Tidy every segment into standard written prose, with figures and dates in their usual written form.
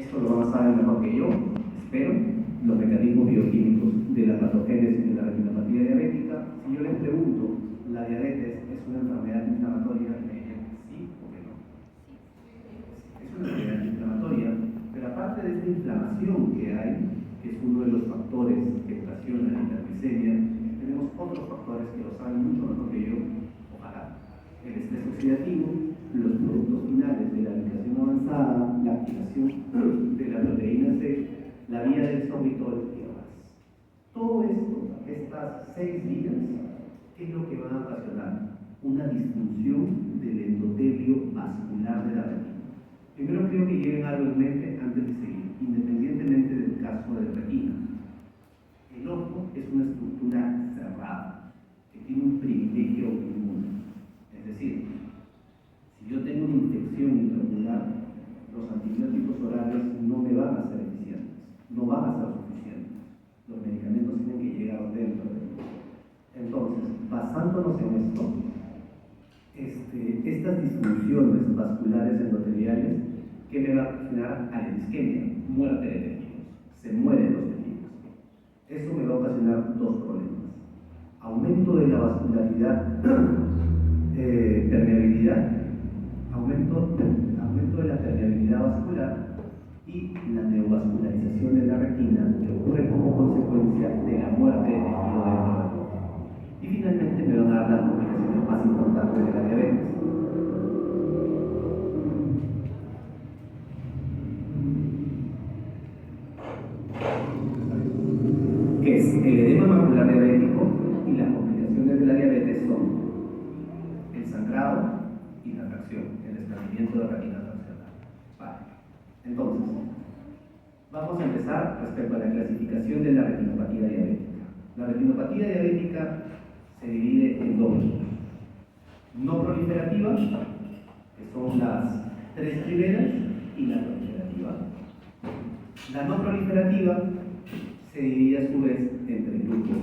Esto lo van a saber mejor que yo, espero, los mecanismos bioquímicos de la patogénesis de la retinopatía diabética. Si yo les pregunto, ¿la diabetes es una enfermedad inflamatoria? Me dirían sí o que no. Es una enfermedad inflamatoria, pero aparte de esta inflamación que hay, que es uno de los factores que ocasiona la hiperglicemia, tenemos otros factores que lo saben mucho mejor que yo, ojalá. El estrés oxidativo, los productos finales de la glicemias avanzada, la activación de la proteína C, la vía del sorbitol y demás. Todo esto, estas 6 vías, ¿qué es lo que van a ocasionar? Una disfunción del endotelio vascular de la retina. Primero creo que lleven algo en mente antes de seguir, independientemente del caso de retina. El ojo es una estructura cerrada, que tiene un privilegio inmune. Es decir, si yo tengo una infección intraocular, los antibióticos orales no me van a ser eficientes, no van a ser suficientes. Los medicamentos tienen que llegar dentro de mí. Entonces, basándonos en esto, estas disfunciones vasculares endoteliales, ¿qué me va a ocasionar? Aledisquemia, muerte de tejidos. Se mueren los tejidos. Eso me va a ocasionar 2 problemas. Aumento de la vascularidad, permeabilidad, aumento de la permeabilidad vascular y la neovascularización de la retina, que ocurre como consecuencia de la muerte de tejido dentro del ojo. Y finalmente me van a dar las complicaciones más importantes de la diabetes. Que es el edema macular diabético, y las complicaciones de la diabetes son el sangrado y la tracción, el desprendimiento de retina traccional. Vale. Entonces, vamos a empezar respecto a la clasificación de la retinopatía diabética. La retinopatía diabética se divide en 2 grupos. No proliferativa, que son las 3 primeras, y la proliferativa. La no proliferativa se divide a su vez en 3 grupos.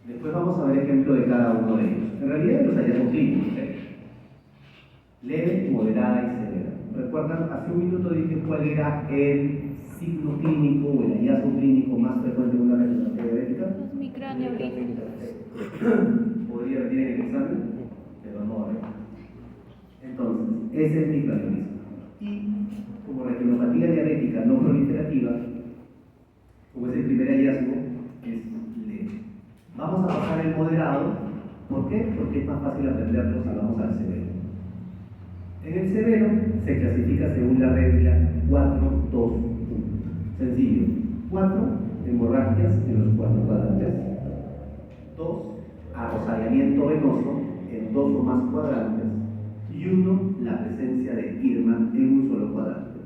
Después vamos a ver ejemplo de cada uno de ellos. En realidad los hallazgos clínicos, leve, moderada y severa. ¿Recuerdan? Hace un minuto dije cuál era el signo clínico o el hallazgo clínico más frecuente de una retinopatía diabética. Los microaneurismas. Podría venir en el examen, pero no ahora. Entonces, ese es el microaneurisma. Y como retinopatía diabética no proliferativa, como es el primer hallazgo, es leve. Vamos a pasar el moderado. ¿Por qué? Porque es más fácil aprenderlo si vamos al severo. En el severo se clasifica según la regla 4-2-1. Sencillo. 4, hemorragias en los 4 cuadrantes. 2, arrosallamiento venoso en 2 o más cuadrantes. Y 1, la presencia de irma en un solo cuadrante.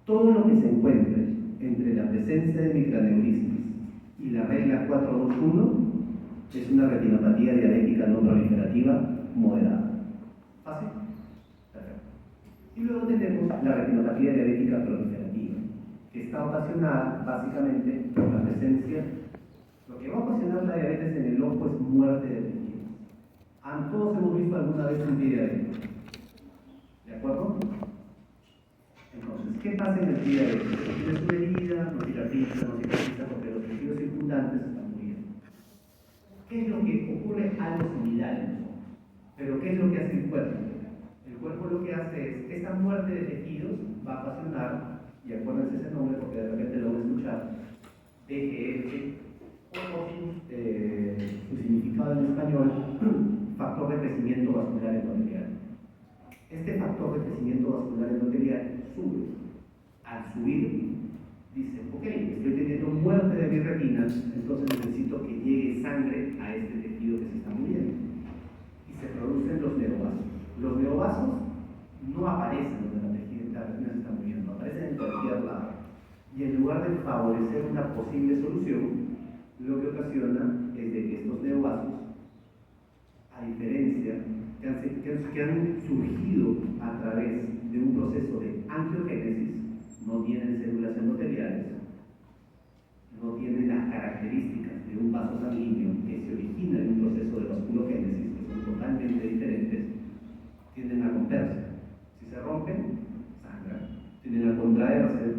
Todo lo que se encuentre entre la presencia de microaneurismas y la regla 4-2-1 es una retinopatía diabética no proliferativa moderada. ¿Fácil? Perfecto. Y luego tenemos la retinopatía diabética proliferativa, que está ocasionada básicamente por la presencia. Lo que va a ocasionar la diabetes en el ojo es muerte de tejidos. Todos hemos visto alguna vez un pie diabético. ¿De acuerdo? Entonces, ¿qué pasa en el pie diabético? Tienes una herida, no cicatriza porque los tejidos circundantes están muriendo. ¿Qué es lo que ocurre? Algo similar en el ojo. Pero ¿qué es lo que hace el cuerpo? El cuerpo lo que hace es, esta muerte de tejidos va a ocasionar, y acuérdense ese nombre porque de repente lo van a escuchar, TGF, o su significado en español, factor de crecimiento vascular endotelial. Este factor de crecimiento vascular endotelial sube. Al subir, dice, ok, estoy teniendo muerte de mi retina, entonces necesito que llegue sangre a este tejido que se está muriendo. Y se producen los neovasos. Los neovasos no aparecen donde la retina se está muriendo, aparecen en cualquier lado. Y en lugar de favorecer una posible solución, lo que ocasiona es de que estos neovasos, a diferencia, que han surgido a través de un proceso de angiogénesis, no tienen células endoteliales, no tienen las características de un vaso sanguíneo que se origina en un proceso de vasculogénesis, que son totalmente diferentes, tienden a romperse. Si se rompen, sangran. Tienden a contraerse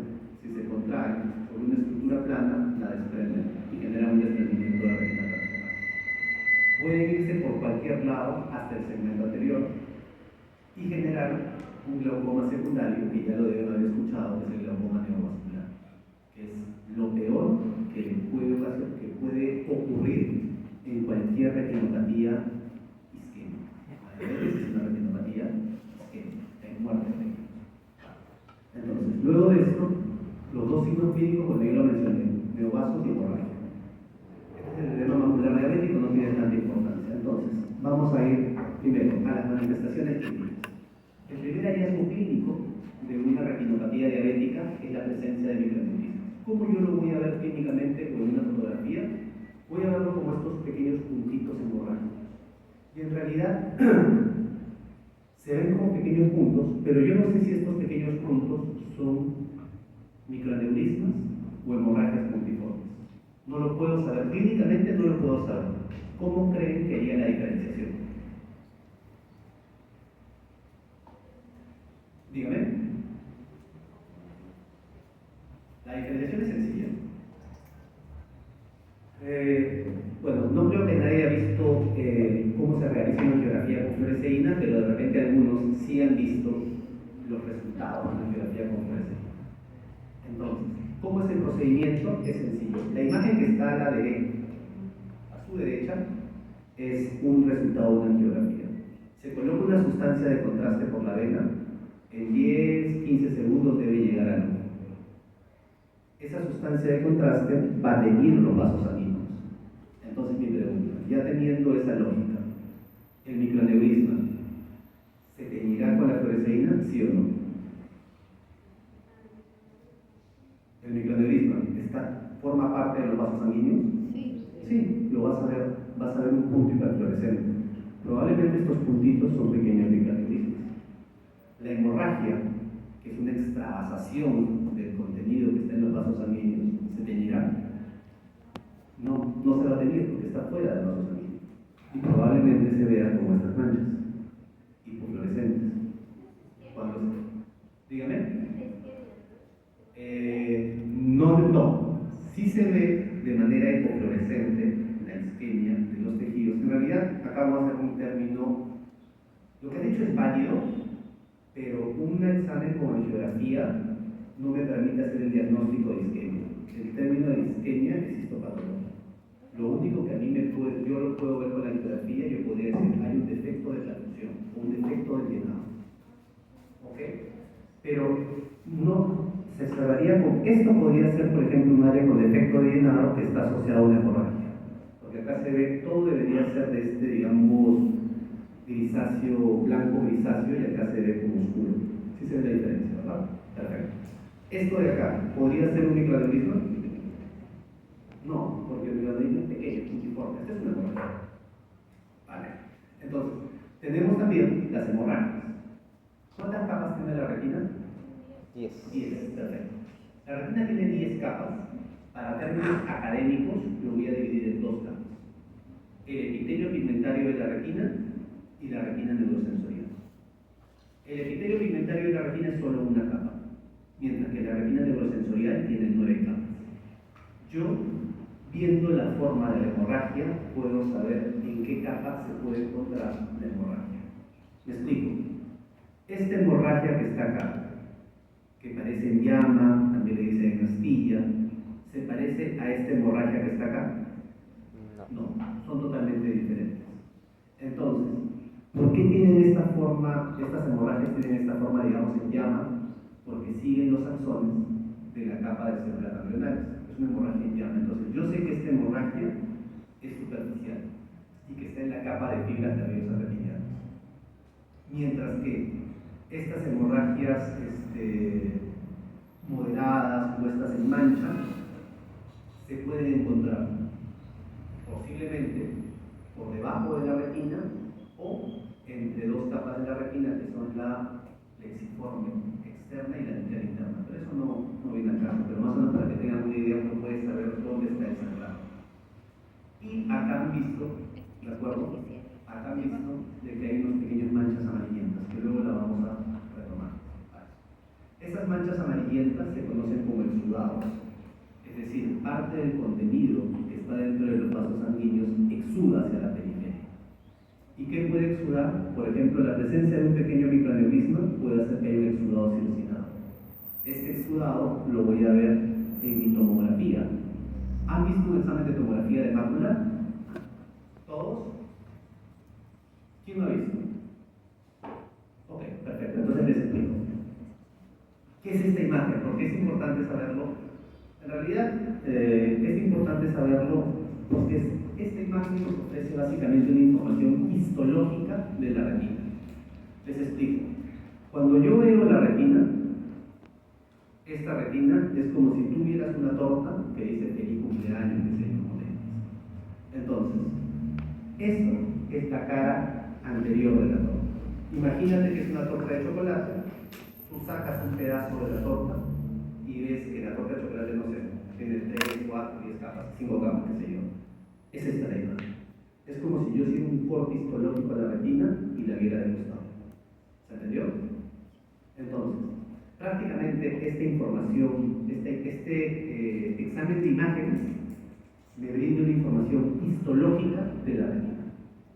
la desprenden y generan un desprendimiento de la retina transversal. Pueden irse por cualquier lado hasta el segmento anterior y generar un glaucoma secundario, que ya lo deben haber escuchado, que es el glaucoma neovascular, que es lo peor que puede ocurrir en cualquier retinopatía isquémica. A veces es una retinopatía isquémica, hay muerte de ellos. Entonces, luego de esto, los dos signos clínicos, como yo lo mencioné, neovasos y hemorragia. Este es el edema macular diabético, no tiene tanta importancia. Entonces, vamos a ir primero a las manifestaciones clínicas. El primer hallazgo clínico de una retinopatía diabética es la presencia de microaneurismas. ¿Cómo yo lo voy a ver clínicamente con una fotografía? Voy a verlo como estos pequeños puntitos hemorrágicos. Y en realidad se ven como pequeños puntos, pero yo no sé si estos pequeños puntos son microaneurismas o hemorragias puntiformes. No lo puedo saber, clínicamente no lo puedo saber. ¿Cómo creen que haría la diferenciación? Dígame. La diferenciación es sencilla. Bueno, no creo que nadie haya visto cómo se realiza una angiografía con fluoresceína, pero de repente algunos sí han visto los resultados de una angiografía con fluoresceína. Entonces, ¿cómo es el procedimiento? Es sencillo. La imagen que está a su derecha, es un resultado de una angiografía. Se coloca una sustancia de contraste por la vena. En 10-15 segundos debe llegar al ojo. Esa sustancia de contraste va a teñir los vasos sanguíneos. Entonces mi pregunta, ya teniendo esa lógica, ¿el microaneurisma se teñirá con la fluoresceína, sí o no? ¿El microaneurisma forma parte de los vasos sanguíneos? Sí. Sí, lo vas a ver un punto hiperfluorescente. Probablemente estos puntitos son pequeños microaneurismas. La hemorragia, que es una extravasación del contenido que está en los vasos sanguíneos, ¿se teñirá? No se va a teñir porque está fuera del vaso sanguíneo. Y probablemente se vea como estas manchas hipofluorescentes. Dígame. No. Sí se ve de manera hipofluorescente la isquemia de los tejidos. En realidad, acá vamos a hacer un término. Lo que he dicho es válido, pero un examen con angiografía no me permite hacer el diagnóstico de isquemia. El término de isquemia es histopatología. Lo único que a mí yo lo puedo ver con la angiografía, yo podría decir, hay un defecto de traducción o un defecto del llenado. ¿Ok? Pero no se cerraría con esto. Podría ser, por ejemplo, un área con defecto de llenado que está asociado a una hemorragia. Porque acá se ve, todo debería ser de este, digamos, grisáceo, blanco grisáceo, y acá se ve como oscuro. Sí se ve la diferencia, ¿verdad? Perfecto. Esto de acá, ¿podría ser un microaneurisma? No, porque el microaneurisma es pequeño, es puntiforme. Esta es una hemorragia. Vale. Entonces, tenemos también las hemorragias. ¿Cuántas capas tiene la retina? 10. 10, perfecto. La retina tiene 10 capas. Para términos académicos, lo voy a dividir en dos capas. El epitelio pigmentario de la retina y la retina neurosensorial. El epitelio pigmentario de la retina es solo una capa, mientras que la retina neurosensorial tiene 9 capas. Yo, viendo la forma de la hemorragia, puedo saber en qué capa se puede encontrar la hemorragia. Me explico. Esta hemorragia que está acá, que parece en llama, también le dicen astilla, ¿se parece a esta hemorragia que está acá? No, son totalmente diferentes. Entonces, ¿por qué tienen esta forma, estas hemorragias tienen esta forma, digamos, en llama? Porque siguen los axones de la capa de células ganglionares. Es una hemorragia en llama. Entonces, yo sé que esta hemorragia es superficial y que está en la capa de fibras nerviosas retinianas. Mientras que estas hemorragias moderadas, puestas en mancha, se pueden encontrar posiblemente por debajo de la retina o entre dos capas de la retina, que son la lexiforme externa y la lineal interna. Pero eso no viene al caso, pero más o menos para que tengan una idea, uno puede saber dónde está el sangrado. Y acá han visto, ¿de acuerdo? Acá han visto de que hay unos pequeños manchas amarillentas, que luego la vamos a retomar. Esas manchas amarillentas se conocen como exudados. Es decir, parte del contenido que está dentro de los vasos sanguíneos exuda hacia la periferia. ¿Y qué puede exudar? Por ejemplo, la presencia de un pequeño microaneurisma puede hacer que haya un exudado sinusinado. Este exudado lo voy a ver en mi tomografía. ¿Han visto un examen de tomografía de mácula? ¿Todos? ¿Quién lo ha visto? Ok, perfecto. Entonces les explico. ¿Qué es esta imagen? ¿Por qué es importante saberlo? En realidad, es importante saberlo porque esta imagen nos ofrece básicamente una información histológica de la retina. Les explico. Cuando yo veo la retina, esta retina es como si tuvieras una torta que dice feliz cumpleaños, que se llama. Entonces, esto es la cara anterior de la torta. Imagínate que es una torta de chocolate, tú sacas un pedazo de la torta y ves que la torta de chocolate, no sé, tiene 3, 4, 10 capas, 5 capas, qué sé yo. Es esta la imagen. Es como si yo hiciera un corte histológico a la retina y la viera de costado. ¿Se entendió? Entonces, prácticamente esta información, este examen de imágenes me brinda una información histológica de la retina.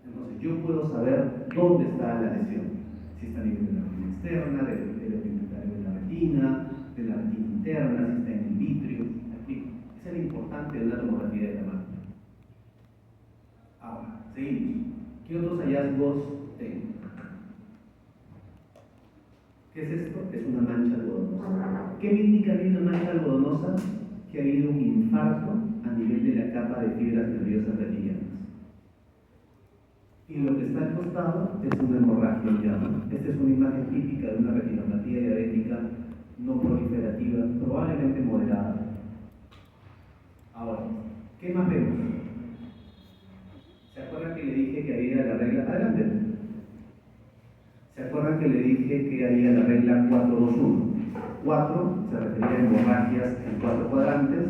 Entonces, yo puedo saber dónde está la lesión. Si está a nivel de la retina externa, del pigmentario de la retina interna, si está en el vitrio. Esa es la importancia de una tomografía de la mácula. Ahora, seguimos. ¿Qué otros hallazgos tengo? ¿Qué es esto? Es una mancha algodonosa. ¿Qué me indica a mí una mancha algodonosa? Que ha habido un infarto a nivel de la capa de fibras nerviosas retinianas. Y lo que está al costado es una hemorragia en llama. Esta es una imagen típica de una retinopatía diabética no proliferativa, probablemente moderada. Ahora, ¿qué más vemos? ¿Se acuerdan que le dije que había la regla? Adelante. ¿Se acuerdan que le dije que había la regla 4-2-1? 4 se refería a hemorragias en 4 cuadrantes,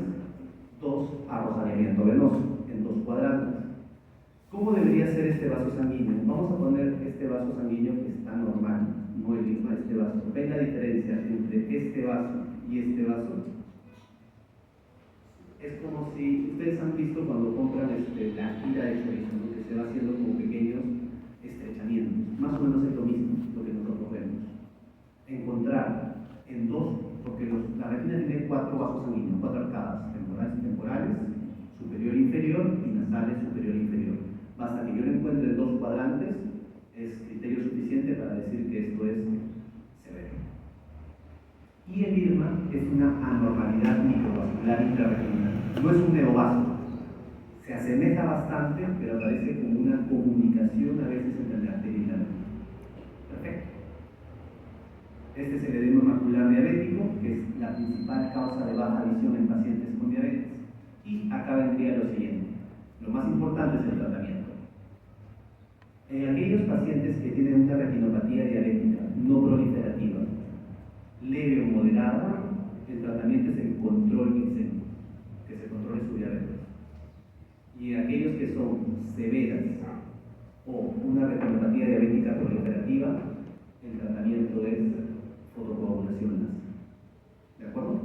2 a rozamiento venoso en 2 cuadrantes. ¿Cómo debería ser este vaso sanguíneo? Vamos a poner este vaso sanguíneo que está normal, no el mismo este vaso. ¿Ven la diferencia entre este vaso y este vaso? Es como si ustedes han visto cuando compran la tira de chorizo, ¿no? Que se va haciendo como pequeños estrechamientos. Más o menos es lo mismo lo que nosotros vemos. Encontrar en 2, porque la retina tiene 4 vasos sanguíneos, 4 arcadas, temporales y temporales, superior e inferior, y nasales superior e inferior. Basta que yo lo encuentre en 2 cuadrantes, es criterio suficiente para decir que esto es severo. Y el IRMA es una anormalidad microvascular intrarretinal, no es un neovaso. Se asemeja bastante, pero aparece como una comunicación a veces entre la arteria y la retina. Perfecto. Este es el edema macular diabético, que es la principal causa de baja visión en pacientes con diabetes. Y acá vendría lo siguiente. Lo más importante es el tratamiento. En aquellos pacientes que tienen una retinopatía diabética no proliferativa, leve o moderada, el tratamiento es el control glicémico, que se controle su diabetes. Y en aquellos que son severas o una retinopatía diabética proliferativa, el tratamiento es fotocoagulación láser. ¿De acuerdo?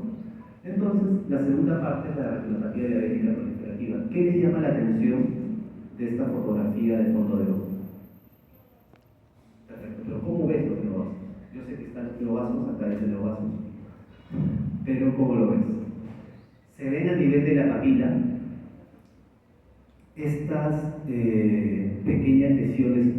Entonces, la segunda parte es la retinopatía diabética proliferativa. ¿Qué les llama la atención de esta fotografía de fondo de ojo? Perfecto, pero ¿cómo ves los neovasos? Yo sé que están los neovasos, acá dice neovasos, pero ¿cómo lo ves? Se ven a nivel de la papila estas pequeñas lesiones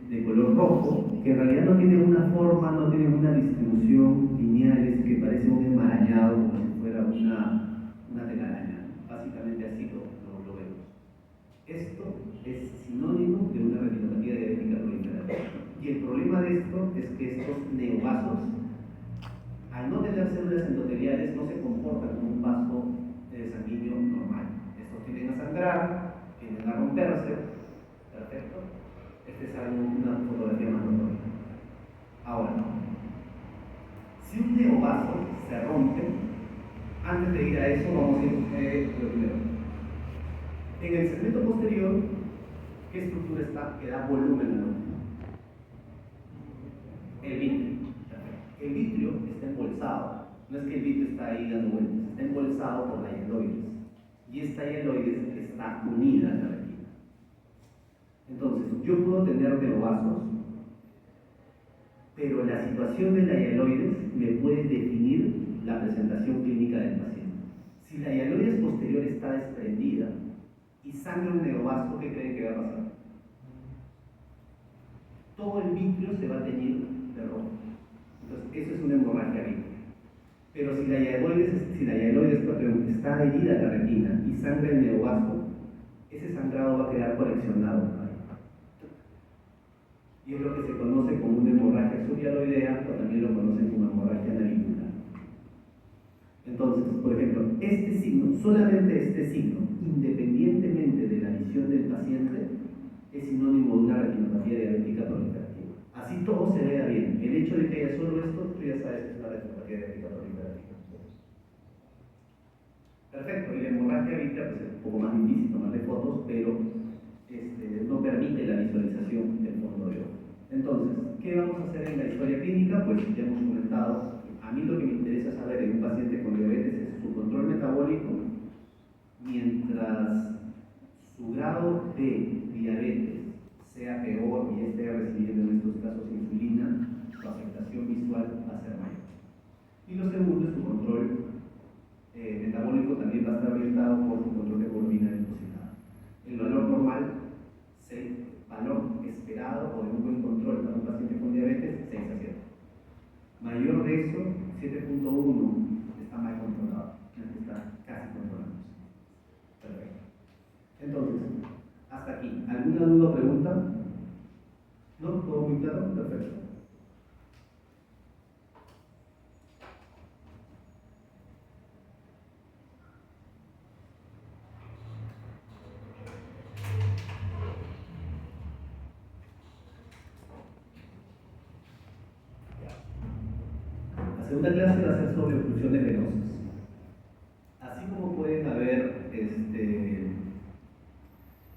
de color rojo, que en realidad no tienen una forma, no tienen una distribución lineales, que parece un enmarañado como si fuera una telaraña. Básicamente así lo vemos. Esto es sinónimo de una retinopatía diabética proliferativa. Y el problema de esto es que estos neovasos, al no tener células endoteliales, no se comportan como un vaso sanguíneo normal. Estos tienden a sangrar, tienden a romperse. Perfecto. Esta es una fotografía más notoria. Ahora, si un neovaso se rompe, antes de ir a eso, vamos a ir lo primero. En el segmento posterior, ¿qué estructura está que da volumen a la retina? El vitrio. El vitrio está embolsado. No es que el vitrio está ahí dando vueltas, está embolsado por la hialoides. Y esta hialoides está unida a la retina. Entonces, yo puedo tener neovasos, pero la situación de la hialoides me puede definir la presentación clínica del paciente. Si la hialoides posterior está desprendida y sangra un neovaso, ¿qué creen que va a pasar? Todo el vítreo se va a teñir de rojo. Entonces, eso es una hemorragia vítrea. Pero si la hialoides está herida a la retina y sangra el neovaso, ese sangrado va a quedar coleccionado ahí. Y es lo que se conoce como una hemorragia subhialoidea, o también lo conocen como hemorragia navicular. Entonces, por ejemplo, este signo, solamente este signo, independientemente de la visión del paciente, es sinónimo de una retinopatía diabética proliferativa. Así todo se vea bien. El hecho de que haya solo esto, tú ya sabes que es una retinopatía diabética proliferativa. Perfecto, y la hemorragia vítrea pues, es un poco más difícil tomarle fotos, pero no permite la visualización del fondo de ojo. Entonces, ¿qué vamos a hacer en la historia clínica? Pues ya hemos comentado, a mí lo que me interesa saber en un paciente con diabetes es su control metabólico, mientras su grado de diabetes sea peor y esté recibiendo en estos casos insulina, su afectación visual va a ser mayor. Y lo segundo es su control metabólico también va a estar orientado por su control de hemoglobina depositada. El valor normal, valor esperado o de un buen control para un paciente con diabetes, 6 a 7. Mayor de eso, 7.1 está mal controlado, está casi controlándose. Perfecto. Entonces, hasta aquí. ¿Alguna duda o pregunta? ¿No? ¿Todo muy claro? Perfecto. La segunda clase va a ser sobre oclusiones venosas. Así como pueden haber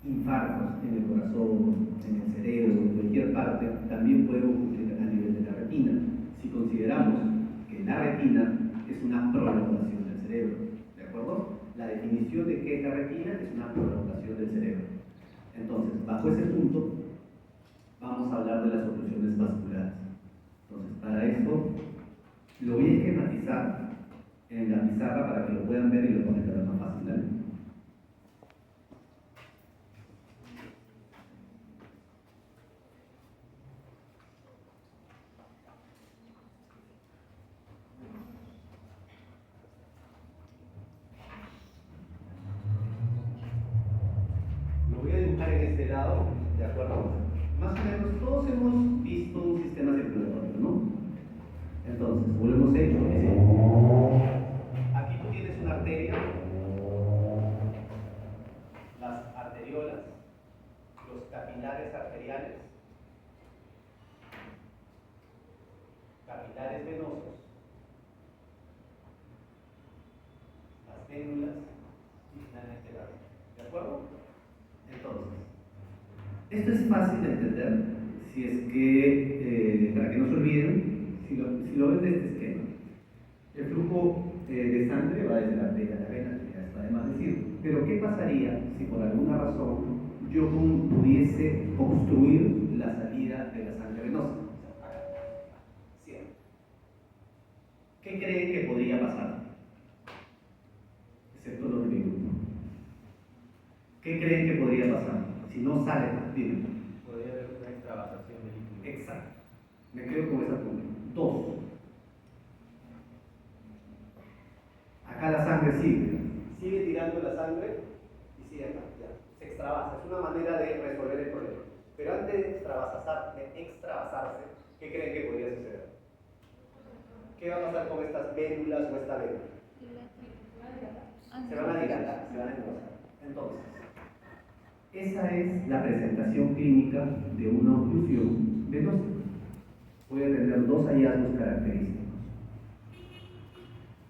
infartos en el corazón, en el cerebro, en cualquier parte, también puede ocurrir a nivel de la retina. Si consideramos que la retina es una prolongación del cerebro, ¿de acuerdo? La definición de qué es la retina es una prolongación del cerebro. Entonces, bajo ese punto, vamos a hablar de las oclusiones vasculares. Entonces, para esto, lo voy a esquematizar en la pizarra para que lo puedan ver y lo puedan entender más fácilmente. Lo voy a dibujar en este lado, ¿de acuerdo? Más o menos todos hemos visto un sistema circulatorio, ¿no? Entonces, como lo hemos hecho, aquí tú tienes una arteria, las arteriolas, los capilares arteriales, capilares venosos, las vénulas y finalmente la vena. ¿De acuerdo? Entonces, esto es fácil de entender si es que, para que no se olviden, si lo ven de este esquema, el flujo de sangre va desde la arteria a la vena, ya está de más decir. Pero ¿qué pasaría si por alguna razón yo pudiese obstruir la salida de la sangre venosa? ¿Qué creen que podría pasar? Excepto los de mi grupo. ¿Qué creen que podría pasar? Si no sale, dime. Podría haber una extravasación de líquido. Exacto. Me quedo con esa punta. 2. Acá la sangre sigue tirando la sangre y sigue acá. Ya. Se extravasa. Es una manera de resolver el problema. Pero antes de extravasarse, ¿qué creen que podría suceder? ¿Qué va a pasar con estas vénulas o esta vena? Se van a dilatar, se van a engrosar. Entonces, esa es la presentación clínica de una oclusión venosa. Puede tener 2 hallazgos característicos.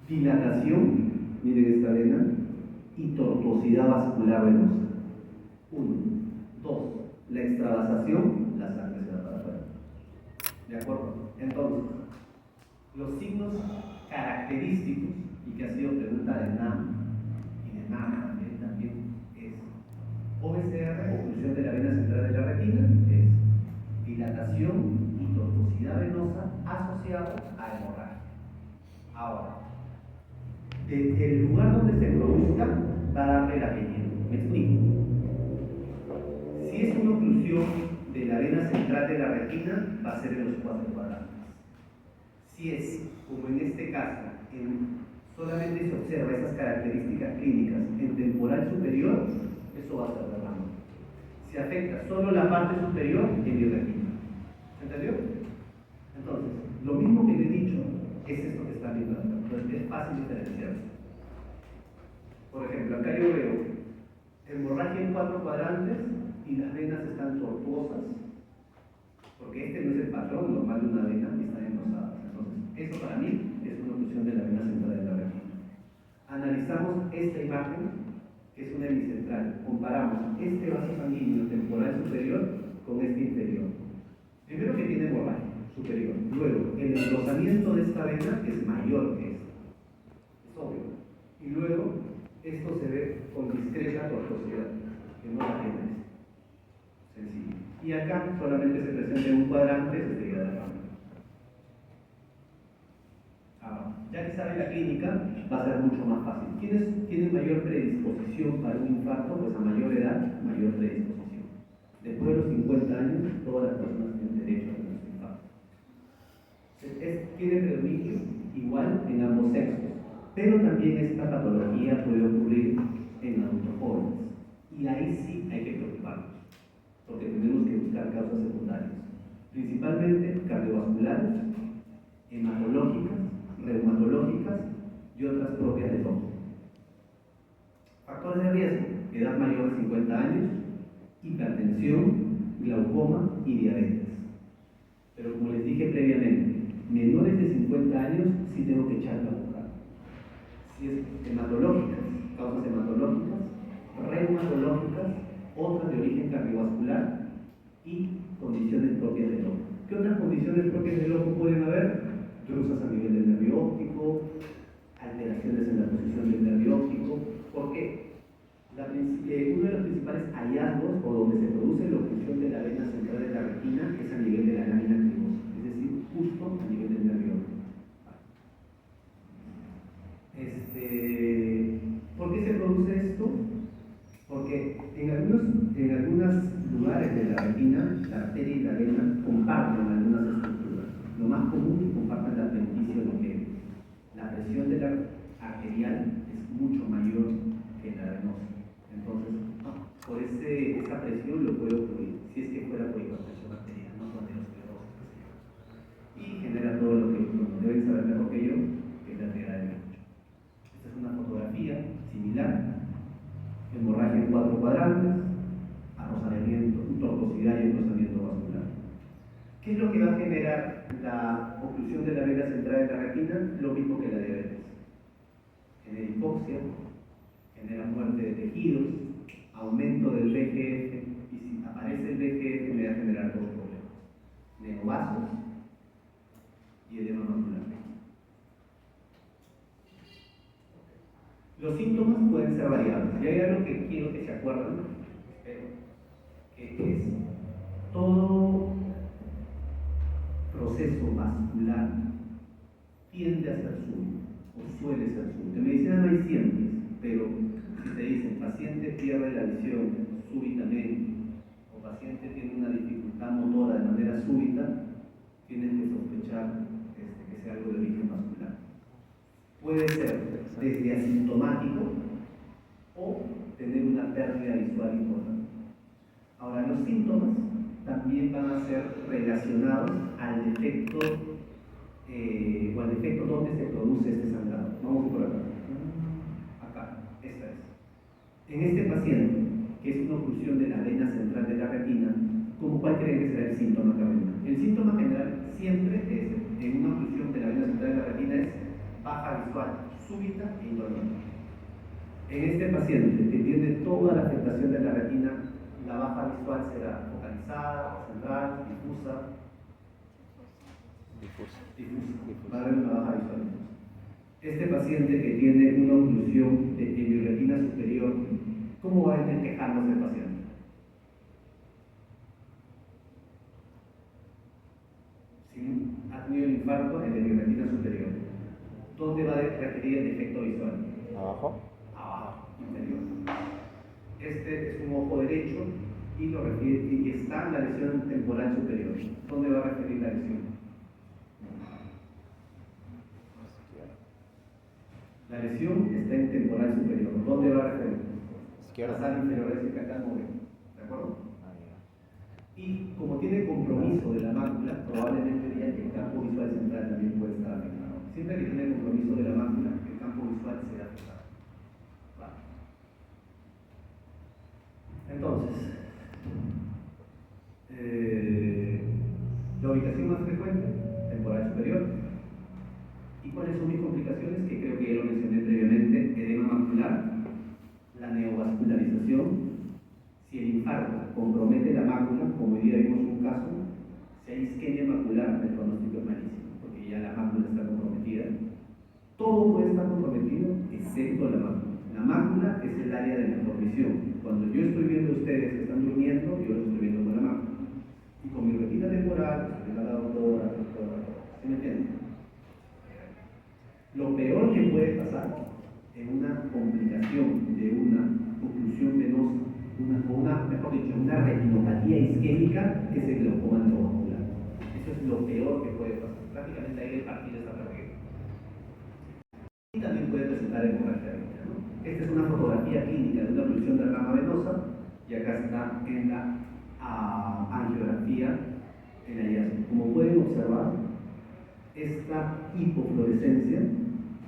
Dilatación, miren esta vena, y tortuosidad vascular venosa. 1. 2. La extravasación, la sangre se va para afuera. ¿De acuerdo? Entonces, los signos característicos y que así sido pregunta de NAM y de NAM también es OBCR, oclusión de la vena central de la retina, es dilatación y tortuosidad venosa asociada a hemorragia. Ahora, desde el lugar donde se produzca va a darle la peña. ¿Me explico? Si es una oclusión de la vena central de la retina, va a ser en los 4 cuadrantes. Si es, como en este caso, solamente se observa esas características clínicas en temporal superior, eso va a ser derrame. Si afecta solo la parte superior, en mi retina. ¿Se entendió? Entonces, lo mismo que le he dicho es esto que está viendo acá. Entonces, es fácil diferenciar. Por ejemplo, acá yo veo hemorragia en 4 cuadrantes y las venas están tortuosas, porque este no es el patrón normal de una vena y están engrosadas. Entonces, eso para mí es una oclusión de la vena central de la retina. Analizamos esta imagen, que es una hemicentral. Comparamos este vaso sanguíneo temporal superior con este inferior. Primero que tiene hemorragia superior. Luego, el engrosamiento de esta vena es mayor que esta. Es obvio. Y luego, esto se ve con discreta tortuosidad, que no la tiene. Sencillo. Y acá solamente se presenta en un cuadrante, se sería de la ya que sabe la clínica, va a ser mucho más fácil. ¿Quiénes tienen mayor predisposición para un infarto? Pues a mayor edad, mayor predisposición. Después de los 50 años, todas las personas tienen derecho a tener un infarto. Tiene predominio igual en ambos sexos, pero también esta patología puede ocurrir en adultos jóvenes. Y ahí sí hay que preocuparnos, porque tenemos que buscar causas secundarias, principalmente cardiovasculares, hematológicas, reumatológicas y otras propias del ojo. Factores de riesgo: edad mayor de 50 años, hipertensión, glaucoma y diabetes. Pero como les dije previamente, menores de 50 años sí tengo que echarla a buscar. Si es hematológicas, causas hematológicas, reumatológicas, otras de origen cardiovascular y condiciones propias del ojo. ¿Qué otras condiciones propias del ojo pueden haber? Drusas a nivel del nervio óptico, alteraciones en la posición del nervio óptico. ¿Por qué? Uno de los principales hallazgos o donde se produce la oclusión de la vena central de la retina es a nivel de la lámina crimosa, es decir, justo a nivel del nervio óptico. ¿Por qué se produce esto? Porque en algunos lugares de la retina, la arteria y la vena comparten algunas estructuras. Lo más común es que compartan el apenticio loquero. La presión de la arterial es mucho mayor que la venosa. Entonces, por esa presión lo puede ocurrir, si es que fuera por hipertensión arterial, no por aterosclerosis. Y genera todo lo que deben saber mejor que yo, que es la arteria del pecho. Esta es una fotografía similar. Hemorragia en 4 cuadrantes, arrosalamiento, tortuosidad y engrosamiento vascular. ¿Qué es lo que va a generar la oclusión de la vena central de la retina? Lo mismo que la diabetes. Genera hipoxia, genera muerte de tejidos, aumento del VEGF, y si aparece el VEGF me va a generar dos problemas: neovasos y edema macular. Los síntomas pueden ser variables. Y hay algo que quiero que se acuerden, espero, que es todo proceso vascular tiende a ser súbito, o suele ser súbito. En medicina no hay siempre, pero si te dicen paciente pierde la visión súbitamente, o paciente tiene una dificultad motora de manera súbita, tienes que sospechar que sea algo de origen vascular. Puede ser desde asintomático o tener una pérdida visual importante. Ahora, los síntomas también van a ser relacionados al defecto o al defecto donde se produce este sangrado. Vamos por acá. Acá, esta es. En este paciente, que es una oclusión de la vena central de la retina, ¿cuál creen que será el síntoma que vendrá? El síntoma general siempre es, en una oclusión de la vena central de la retina, es baja visual, súbita e indolente. En este paciente que tiene toda la afectación de la retina, la baja visual será focalizada, central, difusa. Va a haber una baja visual. Este paciente que tiene una oclusión de mi retina superior, ¿cómo va a ir quejándose el paciente? Si ha tenido el infarto en mi retina superior, ¿dónde va a referir el defecto visual? Abajo. Abajo, inferior. Este es un ojo derecho y lo refiere, y está en la lesión temporal superior. ¿Dónde va a referir la lesión? La lesión está en temporal superior. ¿Dónde va a referir? Izquierda. La sala inferior es el que acá mueve. ¿De acuerdo? Ah, ya. Y como tiene compromiso de la mácula, probablemente diría que el campo visual central también puede estar afectado. Siempre que tiene compromiso de la mácula, el campo visual será afectado. Vale. Entonces, la ubicación más frecuente, temporal superior. ¿Y cuáles son mis complicaciones? Que creo que ya lo mencioné previamente: edema macular, la neovascularización. Si el infarto compromete la mácula, como hoy día vimos un caso, si hay isquemia macular, el pronóstico es malísimo, porque ya la mácula está comprometida. Todo puede estar comprometido, excepto la mácula. La mácula es el área de mejor visión. Cuando yo estoy viendo a ustedes que están durmiendo, yo lo estoy viendo con la mácula. Y con mi retina temporal, estoy viendo a la doctora. ¿Sí me entienden? Lo peor que puede pasar en una complicación de una oclusión venosa, mejor dicho, una retinopatía isquémica, es el glaucoma neovascular. Eso es lo peor que puede pasar. Prácticamente ahí el partido está perdido. Y también puede presentar hemorragia aórtica, ¿no? Esta es una fotografía clínica de una oclusión de rama venosa, y acá está en la angiografía el hallazgo. Como pueden observar, esta hipofluorescencia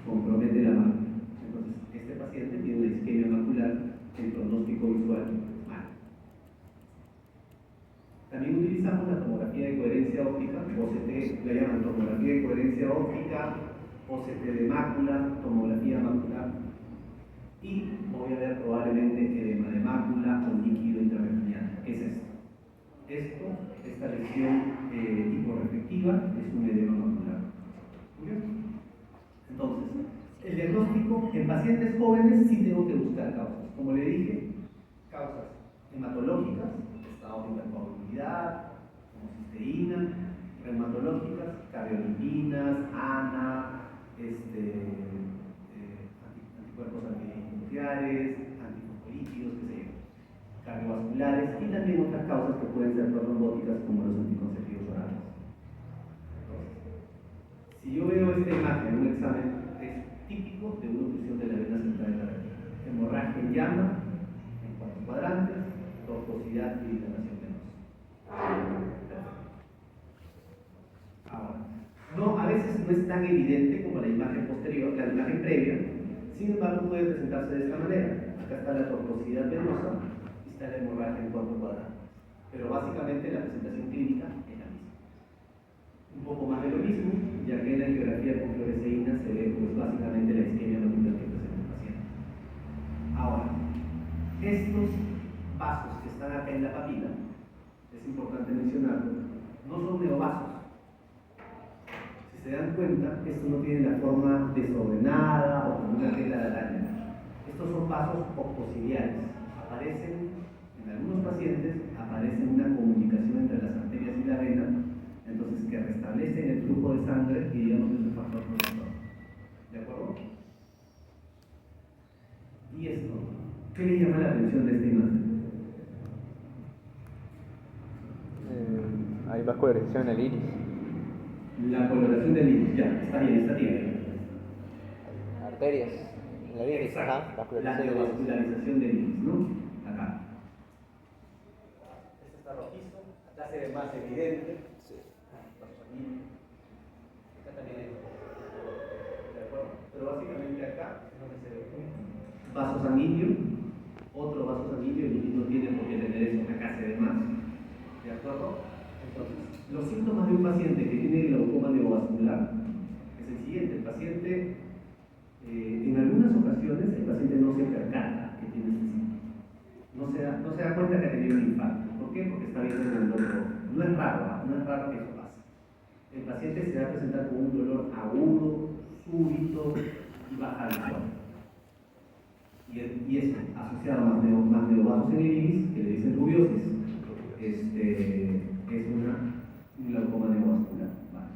compromete la mácula. Entonces, este paciente tiene una isquemia macular, el pronóstico visual mal. También utilizamos la tomografía de coherencia óptica, OCT, la llaman tomografía de coherencia óptica, OCT de mácula, tomografía macular, y voy a ver probablemente edema de mácula o líquido intraretinal. ¿Qué es esto? Esta lesión hiporreflectiva es un edema macular. Entonces, el diagnóstico en pacientes jóvenes sí tengo que buscar causas. Como le dije, causas hematológicas, estados de hipercoagulabilidad, homocisteína, reumatológicas, cardiolipinas, ANA, anticuerpos antinucleares, antifosfolípidos, qué sé yo, cardiovasculares, y también otras causas que pueden ser trombóticas como los anticonceptivos orales. Si yo veo esta imagen en un examen, es típico de una oclusión de la vena central de la retina. Hemorragia en llama, en 4 cuadrantes, tortuosidad y dilatación venosa. Ahora, a veces no es tan evidente como la imagen posterior, la imagen previa, sin embargo puede presentarse de esta manera. Acá está la tortuosidad venosa y está la hemorragia en 4 cuadrantes. Pero básicamente la presentación clínica es la misma. Un poco más de lo mismo, ya que en la angiografía con fluoresceína se ve pues básicamente la isquemia macular que presenta el paciente. Ahora, estos vasos que están acá en la papila, es importante mencionarlo, no son neovasos. Si se dan cuenta, esto no tiene la forma desordenada o como una tela de araña. Estos son vasos octociliares. Aparecen, en algunos pacientes, aparece una comunicación entre las arterias y la vena, entonces que restablecen el flujo de sangre y digamos es un factor protector. ¿De acuerdo? Y esto, ¿qué le llama la atención de esta imagen? Hay vascularización en el iris. La coloración del iris, ya, está bien, está bien. Arterias en el iris. Exacto. Ajá, La vascularización del iris. neovascularización del iris, ¿no? Acá. Este está rojizo, acá se ve más evidente. Sí. Acá también hay rojo. ¿De acuerdo? Pero básicamente acá es donde se ve. Vaso sanguíneo, otro vaso sanguíneo, el iris no tiene por qué tener eso, acá se ve más. ¿De acuerdo? Entonces, los síntomas de un paciente que tiene glaucoma neovascular es el siguiente. El paciente, en algunas ocasiones, el paciente no se percata que tiene este síntoma. No se da cuenta que ha tenido un infarto. ¿Por qué? Porque está viendo en el otro ojo. No es raro que eso pase. El paciente se va a presentar con un dolor agudo, súbito, baja visual. Y eso, asociado a más neovasos en el iris, que le dicen rubiosis, es un glaucoma neovascular. Vale.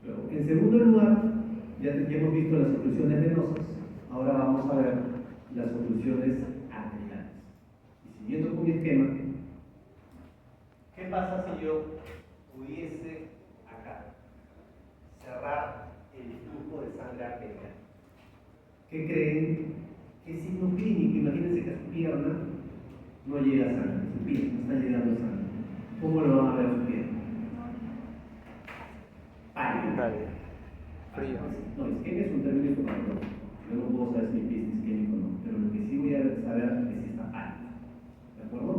Luego, en segundo lugar, ya hemos visto las oclusiones venosas, ahora vamos a ver las oclusiones arteriales. Y siguiendo con mi esquema, ¿qué pasa si yo pudiese acá cerrar el flujo de sangre arterial? ¿Qué creen? ¿Qué signo clínico? Imagínense que a su pierna no llega sangre, su pierna no está llegando sangre. ¿Cómo lo van a ver a su pierna? Pálido. Frío. No, isquemia es un término estomatológico. Yo no puedo saber si mi pista es isquémico o no, pero lo que sí voy a saber es si está pálido. ¿De acuerdo?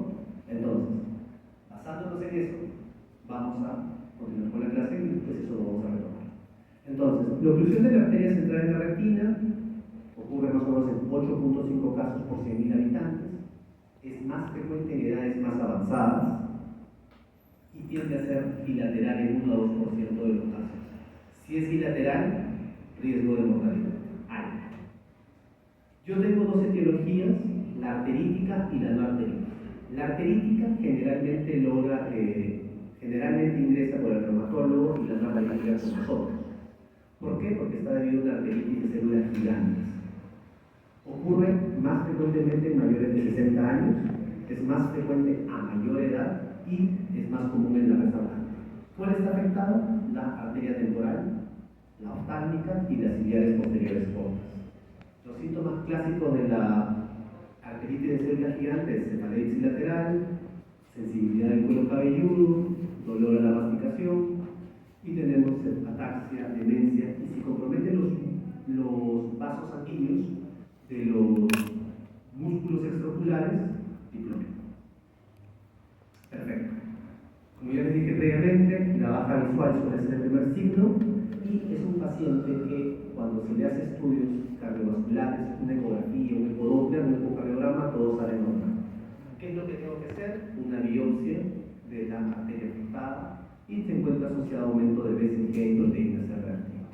Entonces, basándonos en eso, vamos a continuar con la clase y después eso lo vamos a retomar. Entonces, la oclusión de la arteria central en la retina ocurre más o menos en 8.5 casos por 100.000 habitantes, es más frecuente en edades más avanzadas y tiende a ser bilateral en 1 a 2% de los casos. Si es bilateral, riesgo de mortalidad alto. Yo tengo dos etiologías, la arterítica y la no arterítica. La arterítica generalmente ingresa por el reumatólogo y la no arterítica por nosotros. ¿Por qué? Porque está debido a una arteritis de células gigantes. Ocurre más frecuentemente en mayores de 60 años, es más frecuente a mayor edad y es más común en la raza blanca. ¿Cuál está afectada? La arteria temporal, la oftálmica y las ciliares posteriores cortas. Los síntomas clásicos de la arteritis de células gigantes: cefalesis lateral, sensibilidad del cuero cabelludo, dolor a la masticación, y tenemos ataxia, demencia, y si compromete los vasos sanguíneos de los músculos extraoculares, diplomía. Perfecto. Como ya les dije previamente, la baja visual suele ser el primer signo y es un paciente que cuando se le hace estudios cardiovasculares, una ecografía, un ecodoppler, un ecocardiograma, todo sale normal. ¿Qué es lo que tengo que hacer? Una biopsia de la arteria afectada y se encuentra asociado a aumento de BCG y proteínas C reactivas.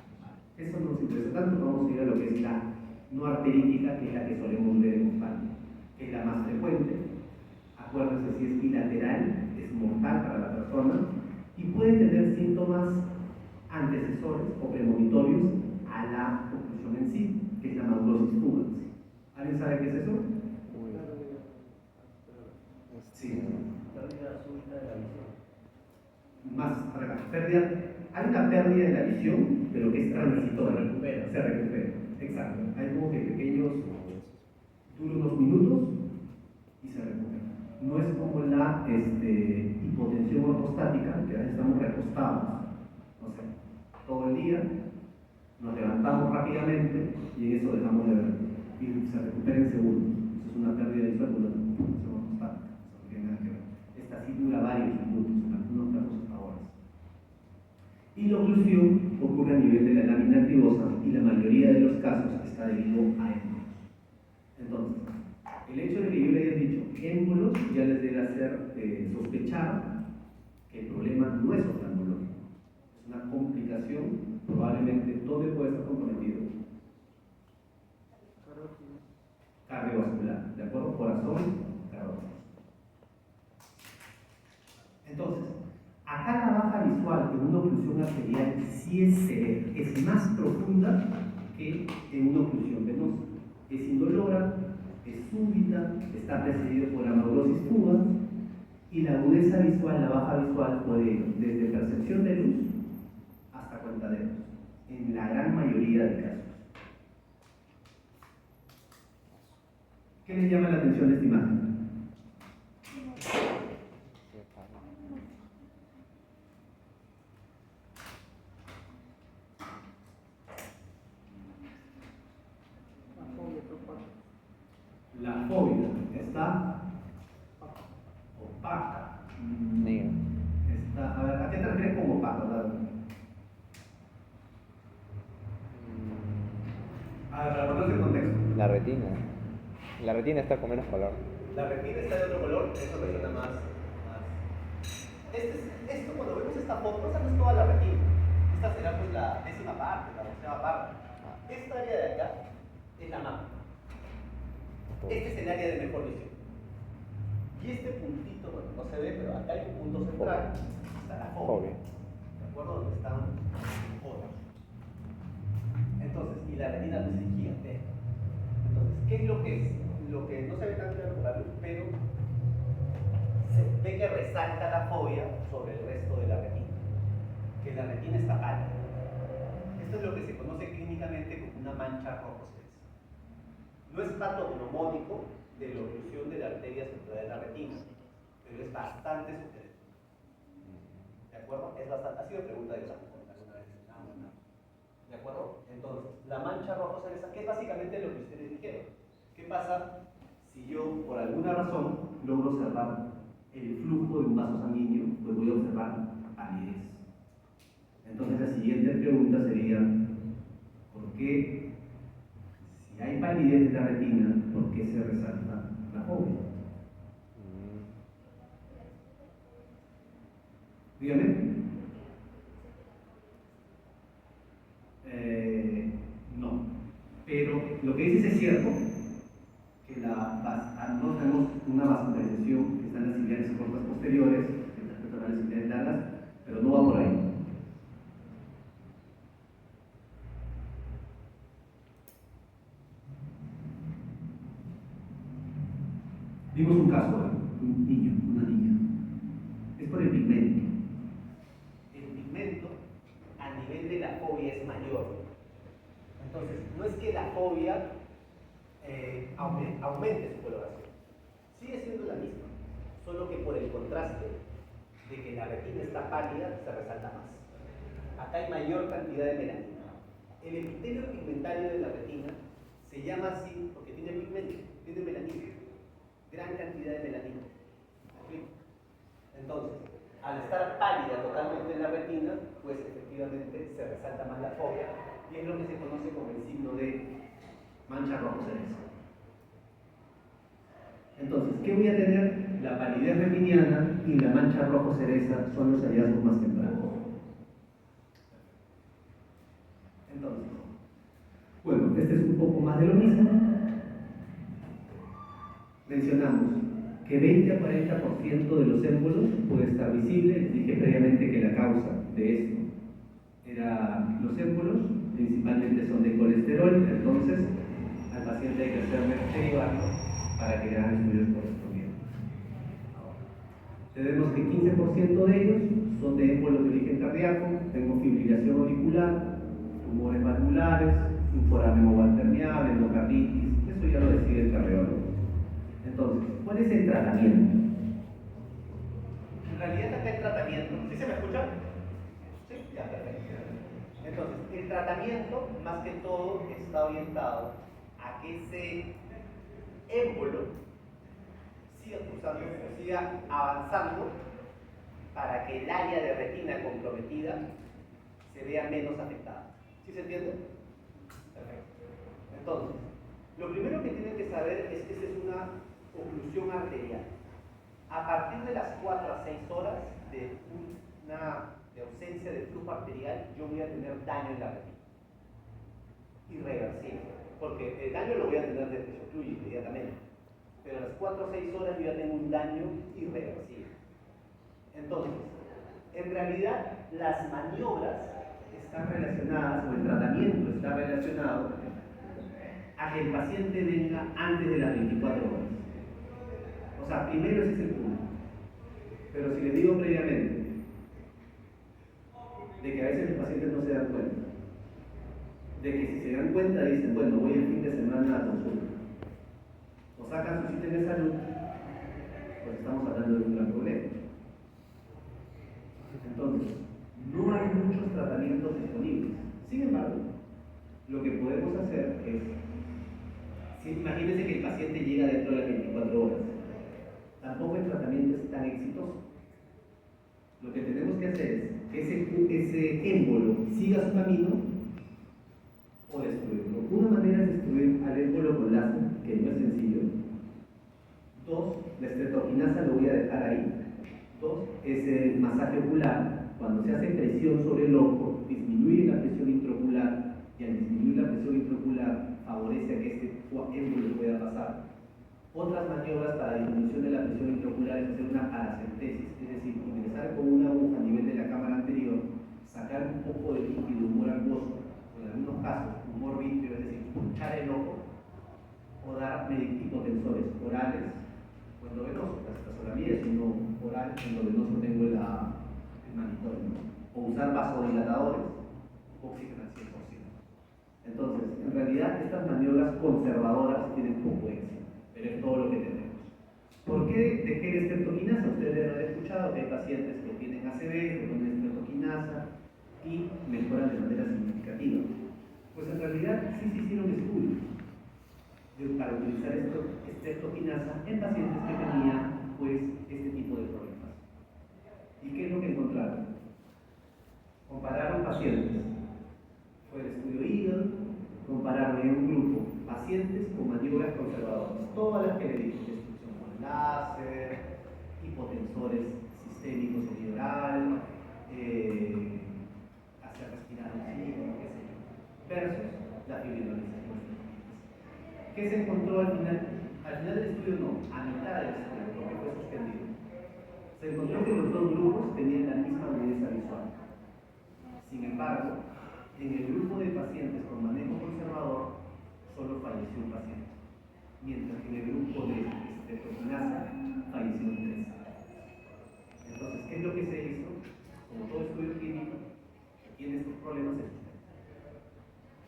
Eso no nos interesa tanto, vamos a ir a lo que es la no arterítica, que es la que solemos ver en oftálmica, que es la más frecuente. Acuérdense, si es bilateral, es mortal para la persona y puede tener síntomas antecesores o premonitorios a la oclusión en sí, que es la maurosis fugans. ¿Alguien sabe qué es eso? Sí. Pérdida súbita de la visión. Más pérdida. Hay una pérdida de la visión, pero que es transitoria. Se recupera. Exacto. Hay como que pequeños, dura unos minutos y se recupera. No es como la hipotensión ortostática, que a veces estamos recostados, no sé, todo el día, nos levantamos rápidamente y en eso dejamos de ver y se recupera en segundos. Eso es una pérdida visual con una hipotensión ortostática. Eso no tiene nada que ver. Esta sí dura varios minutos, unos casos hasta horas. Y la oclusión ocurre a nivel de la lámina cribosa y la mayoría de los casos está debido a émbolos. Entonces, el hecho de que yo le haya dicho émbolos ya les debe hacer sospechar que el problema no es oftalmológico, es una complicación, probablemente donde puede estar comprometido. Cardiovascular, ¿de acuerdo? Corazón, cardiovascular. Entonces, acá la baja visual en una oclusión arterial sí es severa, es más profunda que en una oclusión venosa. Es indolora, es súbita, está precedido por la maurosis fugans y la agudeza visual, la baja visual puede ir desde percepción de luz hasta cuentaderos, en la gran mayoría de casos. ¿Qué les llama la atención de esta imagen? La fóvea está opaca. Negro. Está, a ver, ¿a qué te refieres con opaca? A ver, para ponerse en contexto. La retina. La retina está con menos color. La retina está de otro color, eso me suena más. Esto cuando vemos esta foto, esa no es toda la retina. Esta será pues la 10ª parte, la 12ª parte. Esta área de acá es la mácula. Este es el área de mejor visión. Y este puntito, bueno, no se ve, pero acá hay un punto central, está la fobia. ¿De acuerdo? Donde están los ojos. Entonces, y la retina pues es gigantesca. Entonces, ¿qué es lo que es? Lo que no se ve tan claro por la luz, pero se ve que resalta la fobia sobre el resto de la retina. Que la retina está pálida. Esto es lo que se conoce clínicamente como una mancha rojo celeste. No es patognomónico de la oclusión de la arteria central de la retina, pero es bastante sugerente. ¿De acuerdo? Es bastante. Ha sido pregunta de examen alguna vez. ¿De acuerdo? Entonces, la mancha rojo celeste, que es básicamente lo que ustedes dijeron. ¿Qué pasa si yo, por alguna razón, logro observar el flujo de un vaso sanguíneo? Pues voy a observar palidez. Entonces, la siguiente pregunta sería: ¿por qué, si hay palidez de la retina, por qué se resalta la fobia? Dígame. No. Pero lo que dices es cierto, que no tenemos una vascularización que está en las ciliares cortas posteriores, que está en las ciliares largas, pero no va por ahí. Vimos un caso, un niño, una niña. Es por el pigmento. El pigmento a nivel de la fobia es mayor. Entonces, no es que la fobia aumente su coloración. Sigue siendo la misma, solo que por el contraste de que la retina está pálida, se resalta más. Acá hay mayor cantidad de melanina. El epitelio pigmentario de la retina se llama así porque tiene pigmento, tiene melanina. Gran cantidad de melanina. Entonces, al estar pálida totalmente en la retina, pues efectivamente se resalta más la fobia y es lo que se conoce como el signo de mancha rojo celeste. Entonces, ¿qué voy a tener? La palidez retiniana y la mancha rojo cereza son los hallazgos más tempranos. Entonces, bueno, este es un poco más de lo mismo. Mencionamos que 20 a 40% de los émbolos puede estar visible. Les dije previamente que la causa de esto era los émbolos, principalmente son de colesterol, entonces al paciente hay que hacerle derivarlo para que le hagan estudios correspondientes. Tenemos que 15% de ellos son de émbolos de origen cardíaco, tengo fibrilación auricular, tumores valvulares, un foramen oval permeable, endocarditis, eso ya lo decide el cardiólogo. Entonces, ¿cuál es el tratamiento? En realidad acá el tratamiento, ¿sí se me escucha? Sí, ya, perfecto. Entonces, el tratamiento, más que todo, está orientado a que ese émbolo siga cruzando, siga avanzando para que el área de retina comprometida se vea menos afectada. ¿Sí se entiende? Perfecto. Entonces, lo primero que tienen que saber es que esa es una oclusión arterial. A partir de las 4 a 6 horas de ausencia de flujo arterial, yo voy a tener daño en la retina. Irreversible. Porque el daño lo voy a tener desde que se ocluye inmediatamente. Pero a las 4 o 6 horas yo ya tengo un daño irreversible. Entonces, en realidad, las maniobras están relacionadas, o el tratamiento está relacionado a que el paciente venga antes de las 24 horas. O sea, primero ese es el punto. Pero si les digo previamente de que a veces los pacientes no se dan cuenta, de que si se dan cuenta dicen, bueno, voy el fin de semana a la consulta, o sacan su cita de salud, pues estamos hablando de un gran problema. Entonces, no hay muchos tratamientos disponibles. Sin embargo, lo que podemos hacer es, imagínense que el paciente llega dentro de las 24 horas. Tampoco el tratamiento es tan exitoso. Lo que tenemos que hacer es que ese émbolo siga su camino o destruirlo. Una manera es destruir al émbolo con láser, que no es sencillo. 2, la estreptokinasa lo voy a dejar ahí. Dos es el masaje ocular. Cuando se hace presión sobre el ojo, disminuye la presión intraocular y al disminuir la presión intraocular favorece a que este émbolo pueda pasar. Otras maniobras para disminución de la presión intraocular es hacer una paracentesis, es decir, ingresar con una aguja a nivel de la cámara anterior, sacar un poco de líquido humor acuoso, o en algunos casos humor vítreo, es decir, punchar el ojo, o dar hipotensores orales o endovenosos, la mía, sino oral, endovenoso tengo el manitorio, o usar vasodilatadores, oxígeno al 100%. Entonces, en realidad, estas maniobras conservadoras tienen poco éxito, pero es todo lo que tenemos. ¿Por qué dejé la estreptoquinasa? Ustedes deben haber escuchado que hay pacientes que tienen ACV, que ponen estreptoquinasa y mejoran de manera significativa. Pues en realidad sí se hicieron estudios para utilizar estreptoquinasa en pacientes que tenían pues este tipo de problemas. ¿Y qué es lo que encontraron? Compararon pacientes. Fue el estudio Eagle, compararon en un grupo pacientes con maniobras conservadoras, todas las que le dije, destrucción con láser, hipotensores sistémicos en oral, hacer respirar oxígeno, qué sé yo, versus la fibrinolización. ¿Qué se encontró al final? Al final del estudio no, a mitad del estudio, porque fue suspendido. Se encontró que los dos grupos tenían la misma agudeza visual. Sin embargo, en el grupo de pacientes con manejo conservador, solo falleció un paciente, mientras que en el grupo de estreptoquinasa fallecieron 3. Entonces, ¿qué es lo que se hizo? Como todo estudio clínico, que tiene estos problemas, es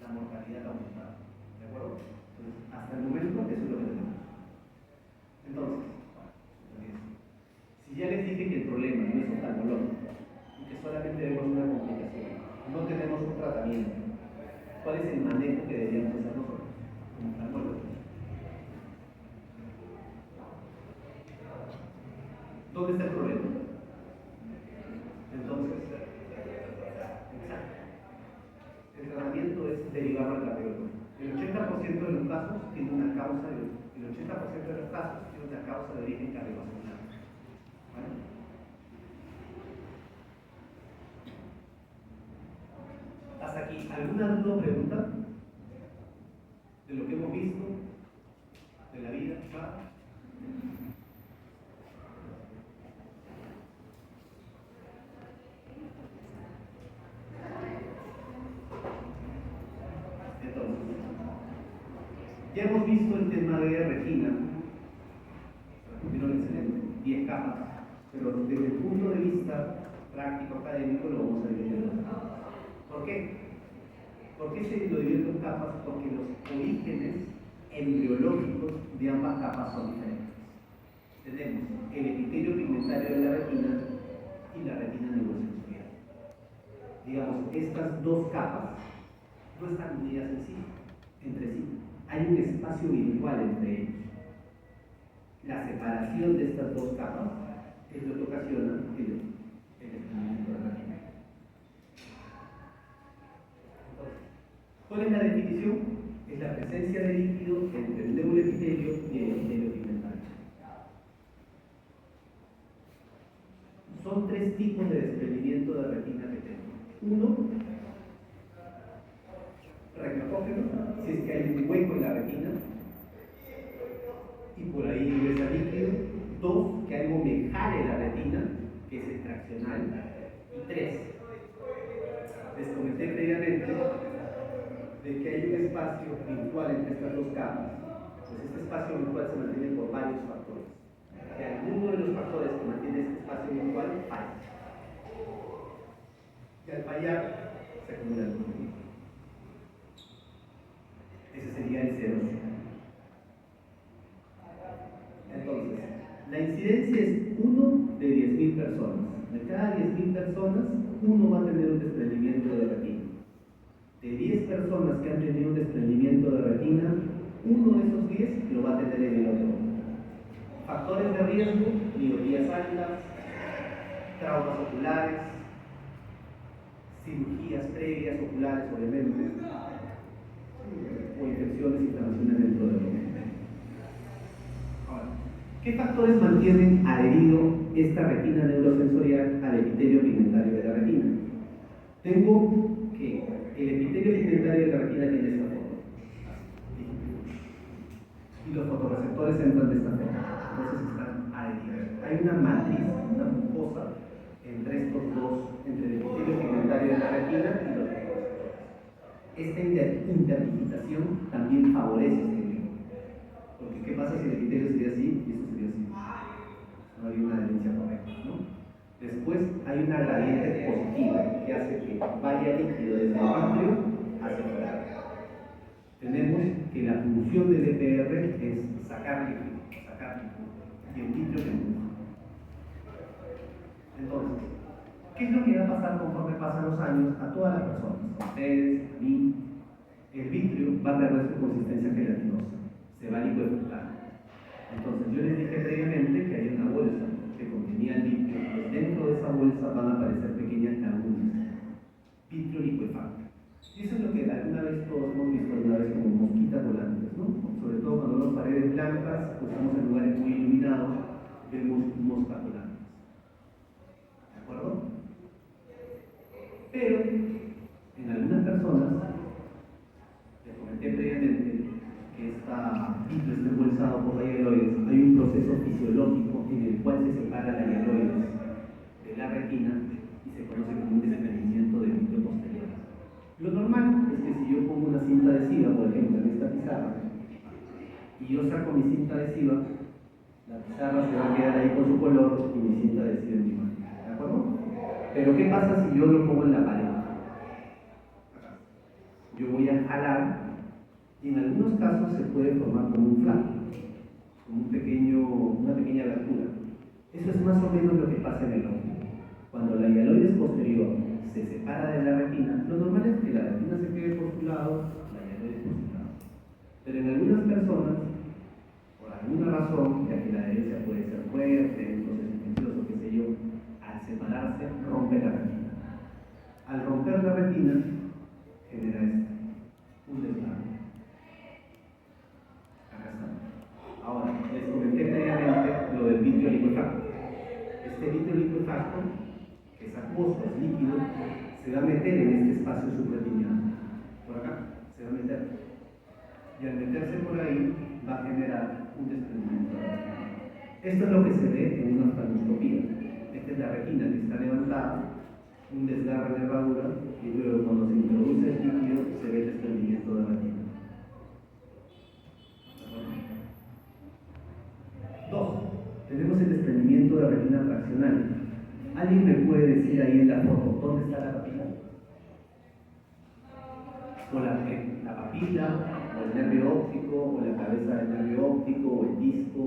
la mortalidad aumentada. ¿De acuerdo? Entonces, hasta el momento, eso es lo que tenemos. Entonces, si ya les dije que el problema no es oftalmológico y que solamente vemos una complicación, no tenemos un tratamiento, ¿cuál es el manejo que deberíamos hacer nosotros como oftalmólogos? ¿Dónde está el problema? Entonces, exacto. El tratamiento es derivarlo al cardiólogo. El 80% de los casos tiene una causa de origen cardiovascular. ¿Vale? ¿Hasta aquí alguna duda o pregunta de lo que hemos visto de la vida? ¿Va? Entonces, ya hemos visto el tema de retina, respondieron excelente, 10 capas, pero desde el punto de vista práctico académico lo vamos a dividir en 2 capas. ¿Por qué? ¿Por qué se lo divide en 2 capas? Porque los orígenes embriológicos de ambas capas son diferentes. Tenemos el epitelio pigmentario de la retina y la retina neurosensorial. Digamos, estas 2 capas no están unidas entre sí. Hay un espacio virtual entre ellos. La separación de estas 2 capas es lo que ocasiona el desprendimiento de la retina. ¿Cuál es la definición? Es la presencia de líquido entre el neuroepitelio y el epitelio pigmentario. Son 3 tipos de desprendimiento de retina que tenemos. Uno, recnocógeno, si es que hay un hueco en la retina y por ahí ingresa líquido. 2, que algo me jale la retina, que es extraccional. Y 3, les comenté previamente de que hay un espacio virtual entre estas 2 capas. Pues este espacio virtual se mantiene por varios factores. Que alguno de los factores que mantiene este espacio virtual falla. Y al fallar, se acumula el líquido. Ese sería el C2. Entonces, la incidencia es 1 de 10.000 personas. De cada 10.000 personas, 1 va a tener un desprendimiento de retina. De 10 personas que han tenido un desprendimiento de retina, 1 de esos 10 lo va a tener en el otro. Factores de riesgo: miopías altas, traumas oculares, cirugías previas oculares, obviamente, o infecciones, inflamaciones dentro del ojo. Ahora, ¿qué factores mantienen adherido esta retina neurosensorial al epitelio pigmentario de la retina. Tengo que el epitelio pigmentario de la retina tiene esta forma. Y los fotorreceptores entran de esta forma. Entonces están adheridos. Hay una matriz, una mucosa entre estos dos, entre el epitelio pigmentario de la retina y los fotorreceptores. Esta interdigitación también favorece este glifo. Porque ¿qué pasa si el epitelio sería así y esto sería así? No hay una adherencia correcta, ¿no? Después hay una gradiente positiva que hace que vaya líquido desde el vitrio hacia afuera. Tenemos que la función del EPR es sacar líquido, y el vitrio que empuja. Entonces, ¿qué es lo que va a pasar conforme pasan los años a todas las personas? A ustedes, a mí. El vitrio va a perder su consistencia gelatinosa, se va a liquefactar. Entonces, yo les dije previamente que hay una bolsa que contenía el vitrio, y dentro de esa bolsa van a aparecer pequeñas lagunas, vitrio liquefacto. Y eso es lo que alguna vez todos hemos visto alguna vez como mosquitas volantes, ¿no? Sobre todo cuando vemos paredes blancas o estamos en lugares muy iluminados, vemos moscas volantes. ¿De acuerdo? Pero, en algunas personas, les comenté previamente que este vitrio está embolsado por la hialoides, hay un proceso fisiológico en el cual se separa la hialoides de la retina y se conoce como un desprendimiento del vitrio posterior. Lo normal es que si yo pongo una cinta adhesiva, por ejemplo, en esta pizarra, y yo saco mi cinta adhesiva, la pizarra se va a quedar ahí con su color y mi cinta adhesiva en mi mano. ¿De acuerdo? Pero ¿qué pasa si yo lo pongo en la pared? Yo voy a jalar y en algunos casos se puede formar como un flaco, como una pequeña abertura. Eso es más o menos lo que pasa en el ojo. Cuando la hialoides posterior se separa de la retina, lo normal es que la retina se quede por su lado, la hialoides por su lado. Pero en algunas personas, por alguna razón, ya que la adherencia puede ser fuerte, entonces infeccioso, qué sé yo, al separarse rompe la retina. Al romper la retina, genera esto, un desgarro. Acá está. Ahora, les comenté previamente lo del vitrio liquefacto. Este vitrio liquefacto, que es acuoso, es líquido, se va a meter en este espacio suprarretinar. Por acá, se va a meter. Y al meterse por ahí, va a generar un desprendimiento de la retina. Esto es lo que se ve en una oftalmoscopía. Esta es la retina que está levantada, un desgarre de herradura, y luego cuando se introduce el líquido, se ve el desprendimiento de la retina. 2. Tenemos el desprendimiento de retina traccional. ¿Alguien me puede decir ahí en la foto dónde está la papila? O la papila, o el nervio óptico, o la cabeza del nervio óptico, o el disco,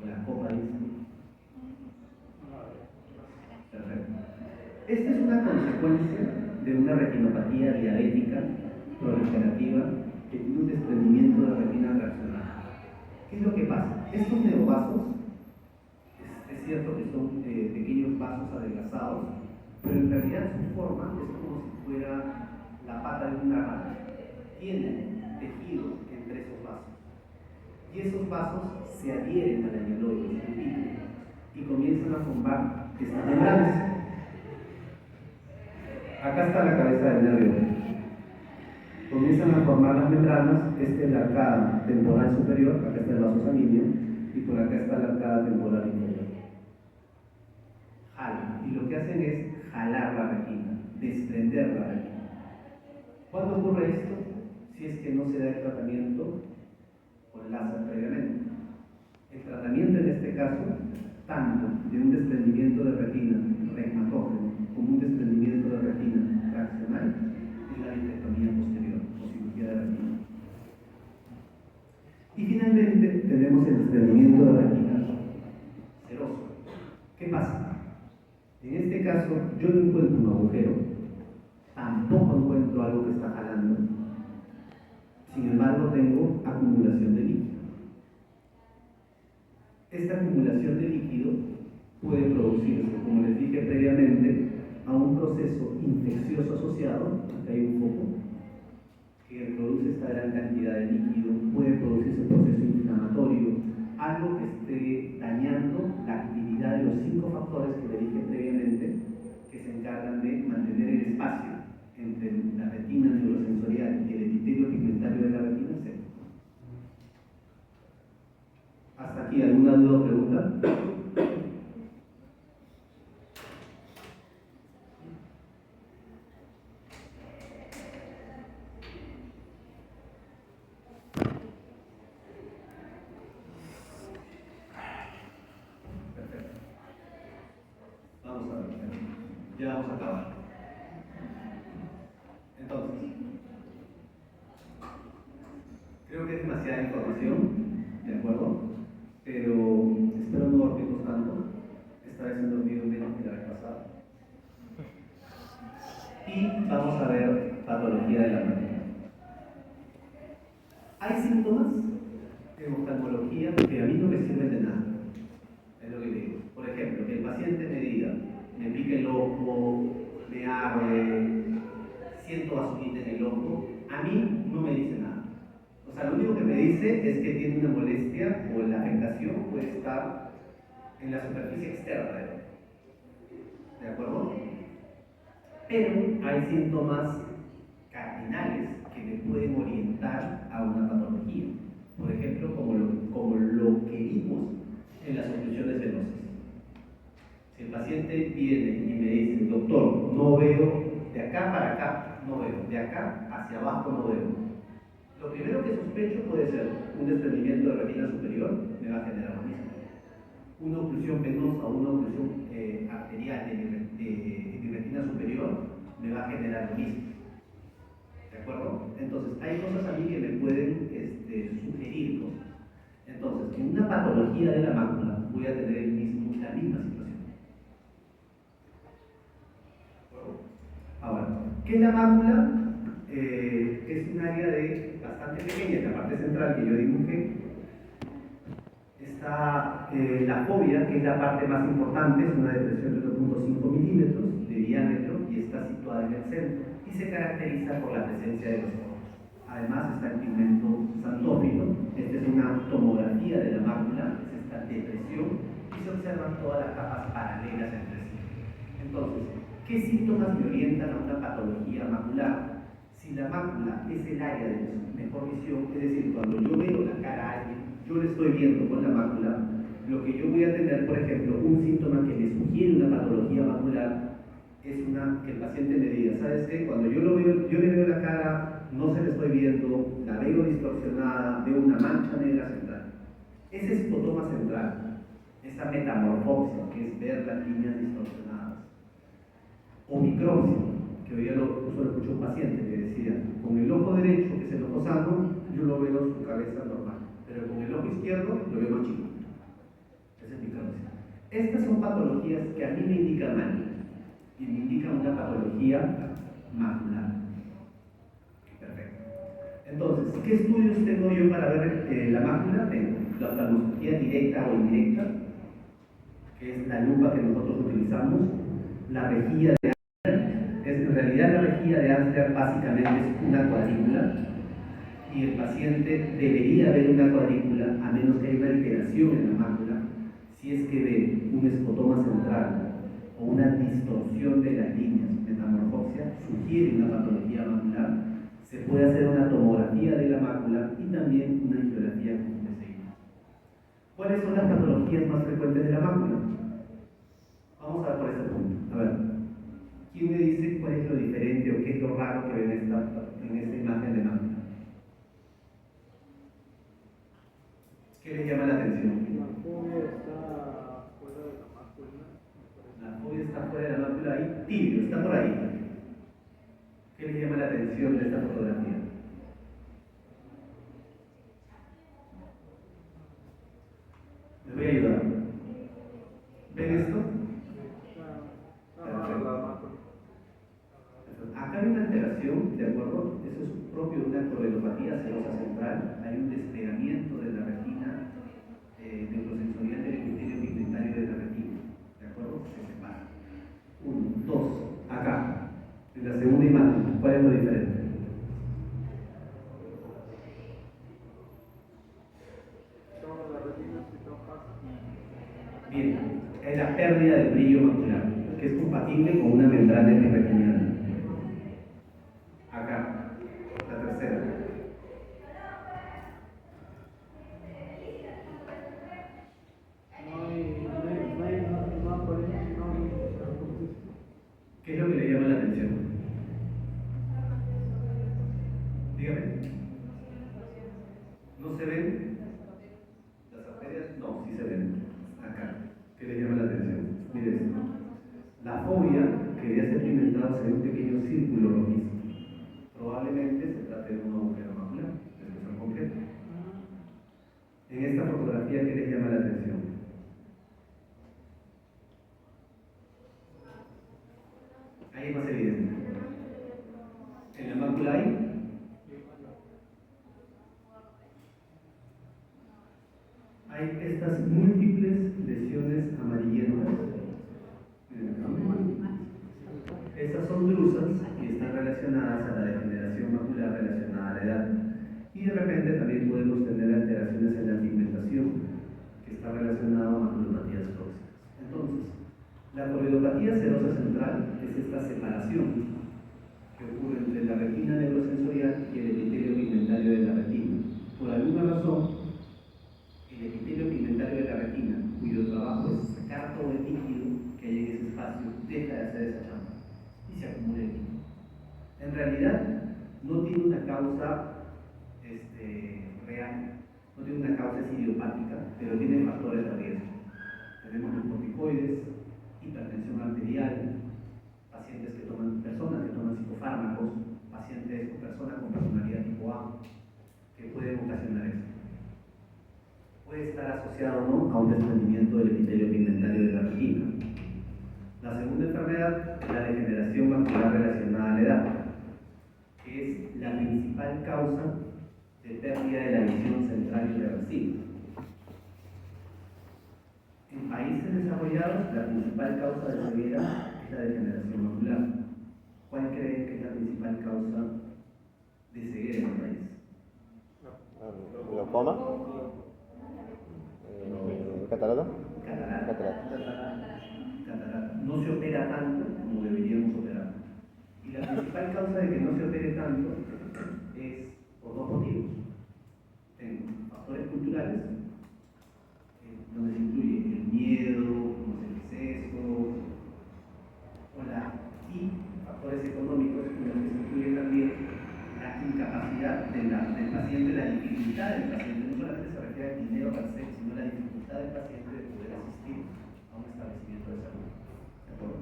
o la copa disco. Perfecto. Esta es una consecuencia de una retinopatía diabética proliferativa que tiene un desprendimiento de retina traccional. ¿Qué es lo que pasa? Estos neovasos, es cierto que son pequeños vasos adelgazados, pero en realidad su forma es como si fuera la pata de una rata. Tienen tejido entre esos vasos. Y esos vasos se adhieren a la hialoides del vitrio y comienzan a formar estas membranas. Acá está la cabeza del nervio. Comienzan a formar las membranas. Esta es la arcada temporal superior, acá está el vaso sanguíneo, y por acá está la arcada temporal inferior. Jalan, y lo que hacen es jalar la retina, desprender la retina. ¿Cuándo ocurre esto? Si es que no se da el tratamiento con láser previamente. El tratamiento en este caso, tanto de un desprendimiento de retina reumatógeno como un desprendimiento de retina traccional, es la vitrectomía posterior o cirugía de retina. Y finalmente tenemos el desprendimiento de retina seroso. ¿Qué pasa? En este caso yo no encuentro un agujero, tampoco encuentro algo que está jalando, sin embargo tengo acumulación de líquido. Esta acumulación de líquido puede producirse, como les dije previamente, a un proceso infeccioso asociado. Acá hay un foco que produce esta gran cantidad de líquido, puede producirse un proceso inflamatorio, algo que esté dañando la los 5 factores que le dije previamente que se encargan de mantener el espacio entre la retina neurosensorial y el epitelio pigmentario de la retina seco. ¿Hasta aquí alguna duda o pregunta? Perfecto. Vamos a ver. Ya vamos a acabar. Entonces, creo que es demasiada información, ¿de acuerdo? Pero espero no dormirnos tanto. Esta vez he dormido menos que la vez pasada. Y vamos a ver patología de la retina. Hay síntomas en oftalmología que a mí no me sirven de nada. Es lo que digo. Por ejemplo, que el paciente me diga, me pica el ojo, me arde, siento azulita en el ojo, a mí no me dice nada. O sea, lo único que me dice es que tiene una molestia o la afectación puede estar en la superficie externa del ojo. ¿De acuerdo? Pero hay síntomas cardinales que me pueden orientar a una patología. Por ejemplo, como lo que vimos en las oclusiones venosas. Si el paciente viene y me dice, doctor, no veo de acá para acá, no veo, de acá hacia abajo no veo. Lo primero que sospecho puede ser un desprendimiento de retina superior, me va a generar lo mismo. Una oclusión venosa o una oclusión arterial de mi retina superior me va a generar lo mismo. ¿De acuerdo? Entonces, hay cosas a mí que me pueden sugerir cosas. Entonces, en una patología de la mácula voy a tener la misma situación. Ahora, ¿qué es la mácula? Es un área bastante pequeña, en la parte central que yo dibujé. Está la fovea, que es la parte más importante, es una depresión de 1.5 milímetros de diámetro y está situada en el centro y se caracteriza por la presencia de los ojos. Además está el pigmento xantófilo. Esta es una tomografía de la mácula, es esta depresión y se observan todas las capas paralelas entre sí. Entonces, ¿qué síntomas me orientan a una patología macular? Si la mácula es el área de mejor visión, es decir, cuando yo veo la cara a alguien, yo le estoy viendo con la mácula, lo que yo voy a tener, por ejemplo, un síntoma que me sugiere una patología macular, es que el paciente me diga, ¿sabes qué? Cuando yo le veo la cara, no se la estoy viendo, la veo distorsionada, veo una mancha negra central. Ese es escotoma central, esa metamorfosia, que es ver las líneas distorsionadas. O micropsia, que hoy día solo escuché un paciente que decía, con el ojo derecho, que es el ojo sano, yo lo veo su cabeza normal, pero con el ojo izquierdo lo veo más chico. Esa es micropsia. Estas son patologías que a mí me indican mal y me indican una patología macular. Perfecto. Entonces, ¿qué estudios tengo yo para ver la mácula? Tengo la oftalmoscopía directa o indirecta, que es la lupa que nosotros utilizamos, la rejilla de en realidad la rejilla de Ansler básicamente es una cuadrícula y el paciente debería ver una cuadrícula a menos que haya una alteración en la mácula. Si es que ve un escotoma central o una distorsión de las líneas, metamorfosia, sugiere una patología macular, se puede hacer una tomografía de la mácula y también una angiografía con PCI. ¿Cuáles son las patologías más frecuentes de la mácula? Vamos a ver por este punto. A ver, ¿quién me dice cuál es lo diferente o qué es lo raro que ven en esta imagen de mácula? ¿Qué les llama la atención? La fobia está fuera de la mácula. La fobia está fuera de la mácula ahí, tibio, está por ahí. ¿Qué les llama la atención de esta fotografía? Les voy a ayudar. ¿Ven esto? Acá hay una alteración, ¿de acuerdo? Eso es propio de una corelopatía serosa central. Hay un desplegamiento de la retina neurosensorial del epitelio pigmentario de la retina. ¿De acuerdo? Se separa. 1, 2, acá. En la segunda imagen, ¿cuál es lo diferente? Bien, en la la pérdida del brillo macular, que es compatible con una membrana epirretiniana. Acá, la tercera. ¿Qué es lo que le llama la atención? Dígame. ¿No se ven? ¿Las arterias? No, sí se ven. Acá. ¿Qué le llama la atención? Mire esto. La fobia que había ser pigmentado se ve un pequeño círculo rojizo. Probablemente se trate de un agujero macular, de expresión completa. En esta fotografía, ¿qué les llama la atención? Ahí es más evidente. En la mácula hay estas múltiples lesiones amarillentas. Estas son drusas y están relacionadas a la degeneración macular relacionada a la edad. Y de repente también podemos tener alteraciones en la pigmentación, que está relacionada a maculopatías tóxicas. Entonces, la coreopatía serosa central es esta separación que ocurre entre la retina neurosensorial y el epitelio pigmentario de la retina. Por alguna razón, el epitelio pigmentario de la retina, cuyo trabajo es sacar todo el líquido que hay en ese espacio, deja de hacer esa chamba y se acumula el líquido. En realidad, no tiene una causa real, no tiene una causa idiopática, pero tiene factores de riesgo. Tenemos los corticoides, hipertensión arterial, personas que toman psicofármacos, pacientes o personas con personalidad tipo A, que pueden ocasionar esto. Puede estar asociado o no a un desprendimiento del epitelio pigmentario de la retina. La segunda enfermedad es la degeneración macular relacionada a la edad, que es la principal causa de pérdida de la visión central irreversible. En países desarrollados, la principal causa de ceguera es la degeneración macular. ¿Cuál creen que es la principal causa de ceguera en el país? ¿Glaucoma? ¿Catarata? Catarata. No se opera tanto como deberíamos operar. Y la principal causa de que no se opere tanto es por dos motivos. Tengo factores culturales, donde se incluye el miedo, los excesos, y factores económicos, en los que se incluye también la incapacidad del paciente, la dificultad del paciente, no solamente se refiere al dinero per se, sino la dificultad del paciente de poder asistir a un establecimiento de salud. ¿De acuerdo?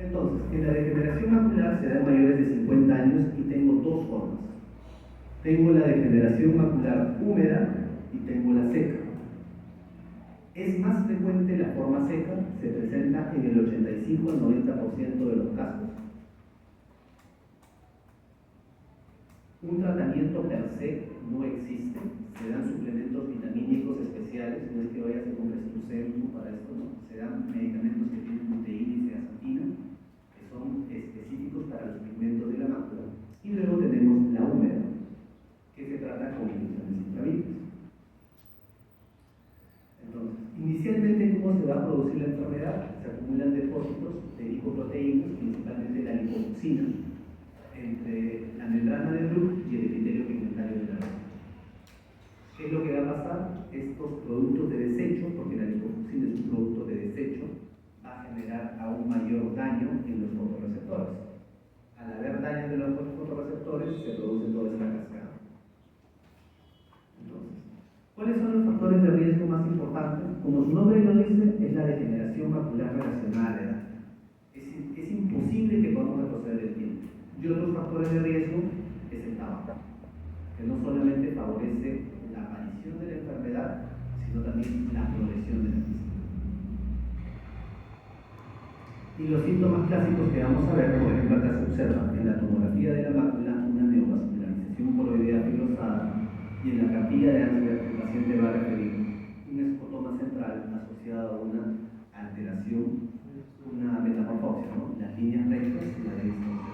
Entonces, en la degeneración macular se da en mayores de 50 años y tengo dos formas. Tengo la degeneración macular húmeda y tengo la seca. Es más frecuente la forma seca, se presenta en el 85 al 90% de los casos. Un tratamiento per se no existe, se dan suplementos vitamínicos especiales, no es que vayas a comprar tu serum para esto, no, se dan medicamentos que tienen luteína y zeaxantina, que son específicos para los pigmentos de la mácula. Y luego tenemos la húmeda, que se trata con inyecciones intravítreas. Entonces, inicialmente, ¿cómo se va a producir la enfermedad? Se acumulan depósitos de lipoproteínas, principalmente la lipotoxina, entre la membrana de Bruch y el epitelio pigmentario de la retina. ¿Qué es lo que va a pasar? Estos productos de desecho, porque la lipotoxina es un producto de desecho, va a generar aún mayor daño en los fotorreceptores. Al haber daño de los fotorreceptores, se produce toda esta cascada. Entonces, ¿cuáles son los factores de riesgo más importantes? Como su nombre lo dice, es la degeneración macular relacionada a la edad. Es imposible que podamos retroceder el tiempo. Y otros factores de riesgo es el tabaco, que no solamente favorece la aparición de la enfermedad, sino también la progresión de la misma. Y los síntomas clásicos que vamos a ver, por ejemplo, acá se observa en la tomografía de la mácula una neovascularización coroidea fibrosada, y en la capilla de Ansberg el paciente va a referir un escotoma central asociado a una alteración, una metamorfosis, ¿no? Las líneas rectas y las distorsionadas.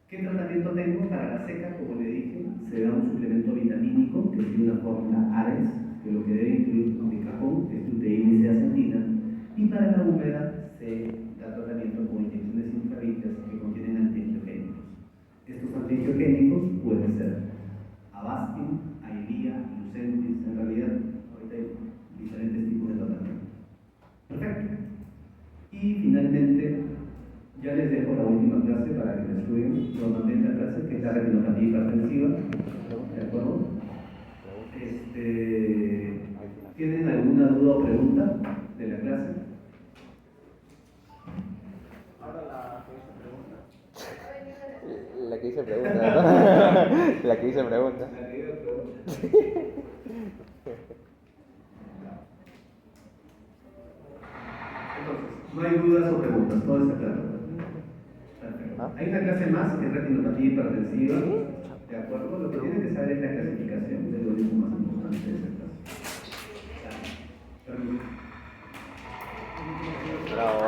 ¿Qué tratamiento tengo? Para la seca, como le dije, se da un suplemento vitamínico que tiene una fórmula ARES, que lo que debe incluir de cajón es luteína y zeaxantina. clase para que me estudien normalmente la clase, que es la retinopatía hipertensiva. ¿De acuerdo? ¿Tienen alguna duda o pregunta de la clase? Ahora la que se pregunta. La que hice pregunta. La que hice pregunta. La que yo pregunto. Entonces, no hay dudas o preguntas, todo está claro. Perfecto. ¿Ah? Hay una clase más que es retinopatía hipertensiva. ¿De acuerdo? Lo que tienen que saber es la clasificación del organismo más importante de esa clase. Permiso. Bravo.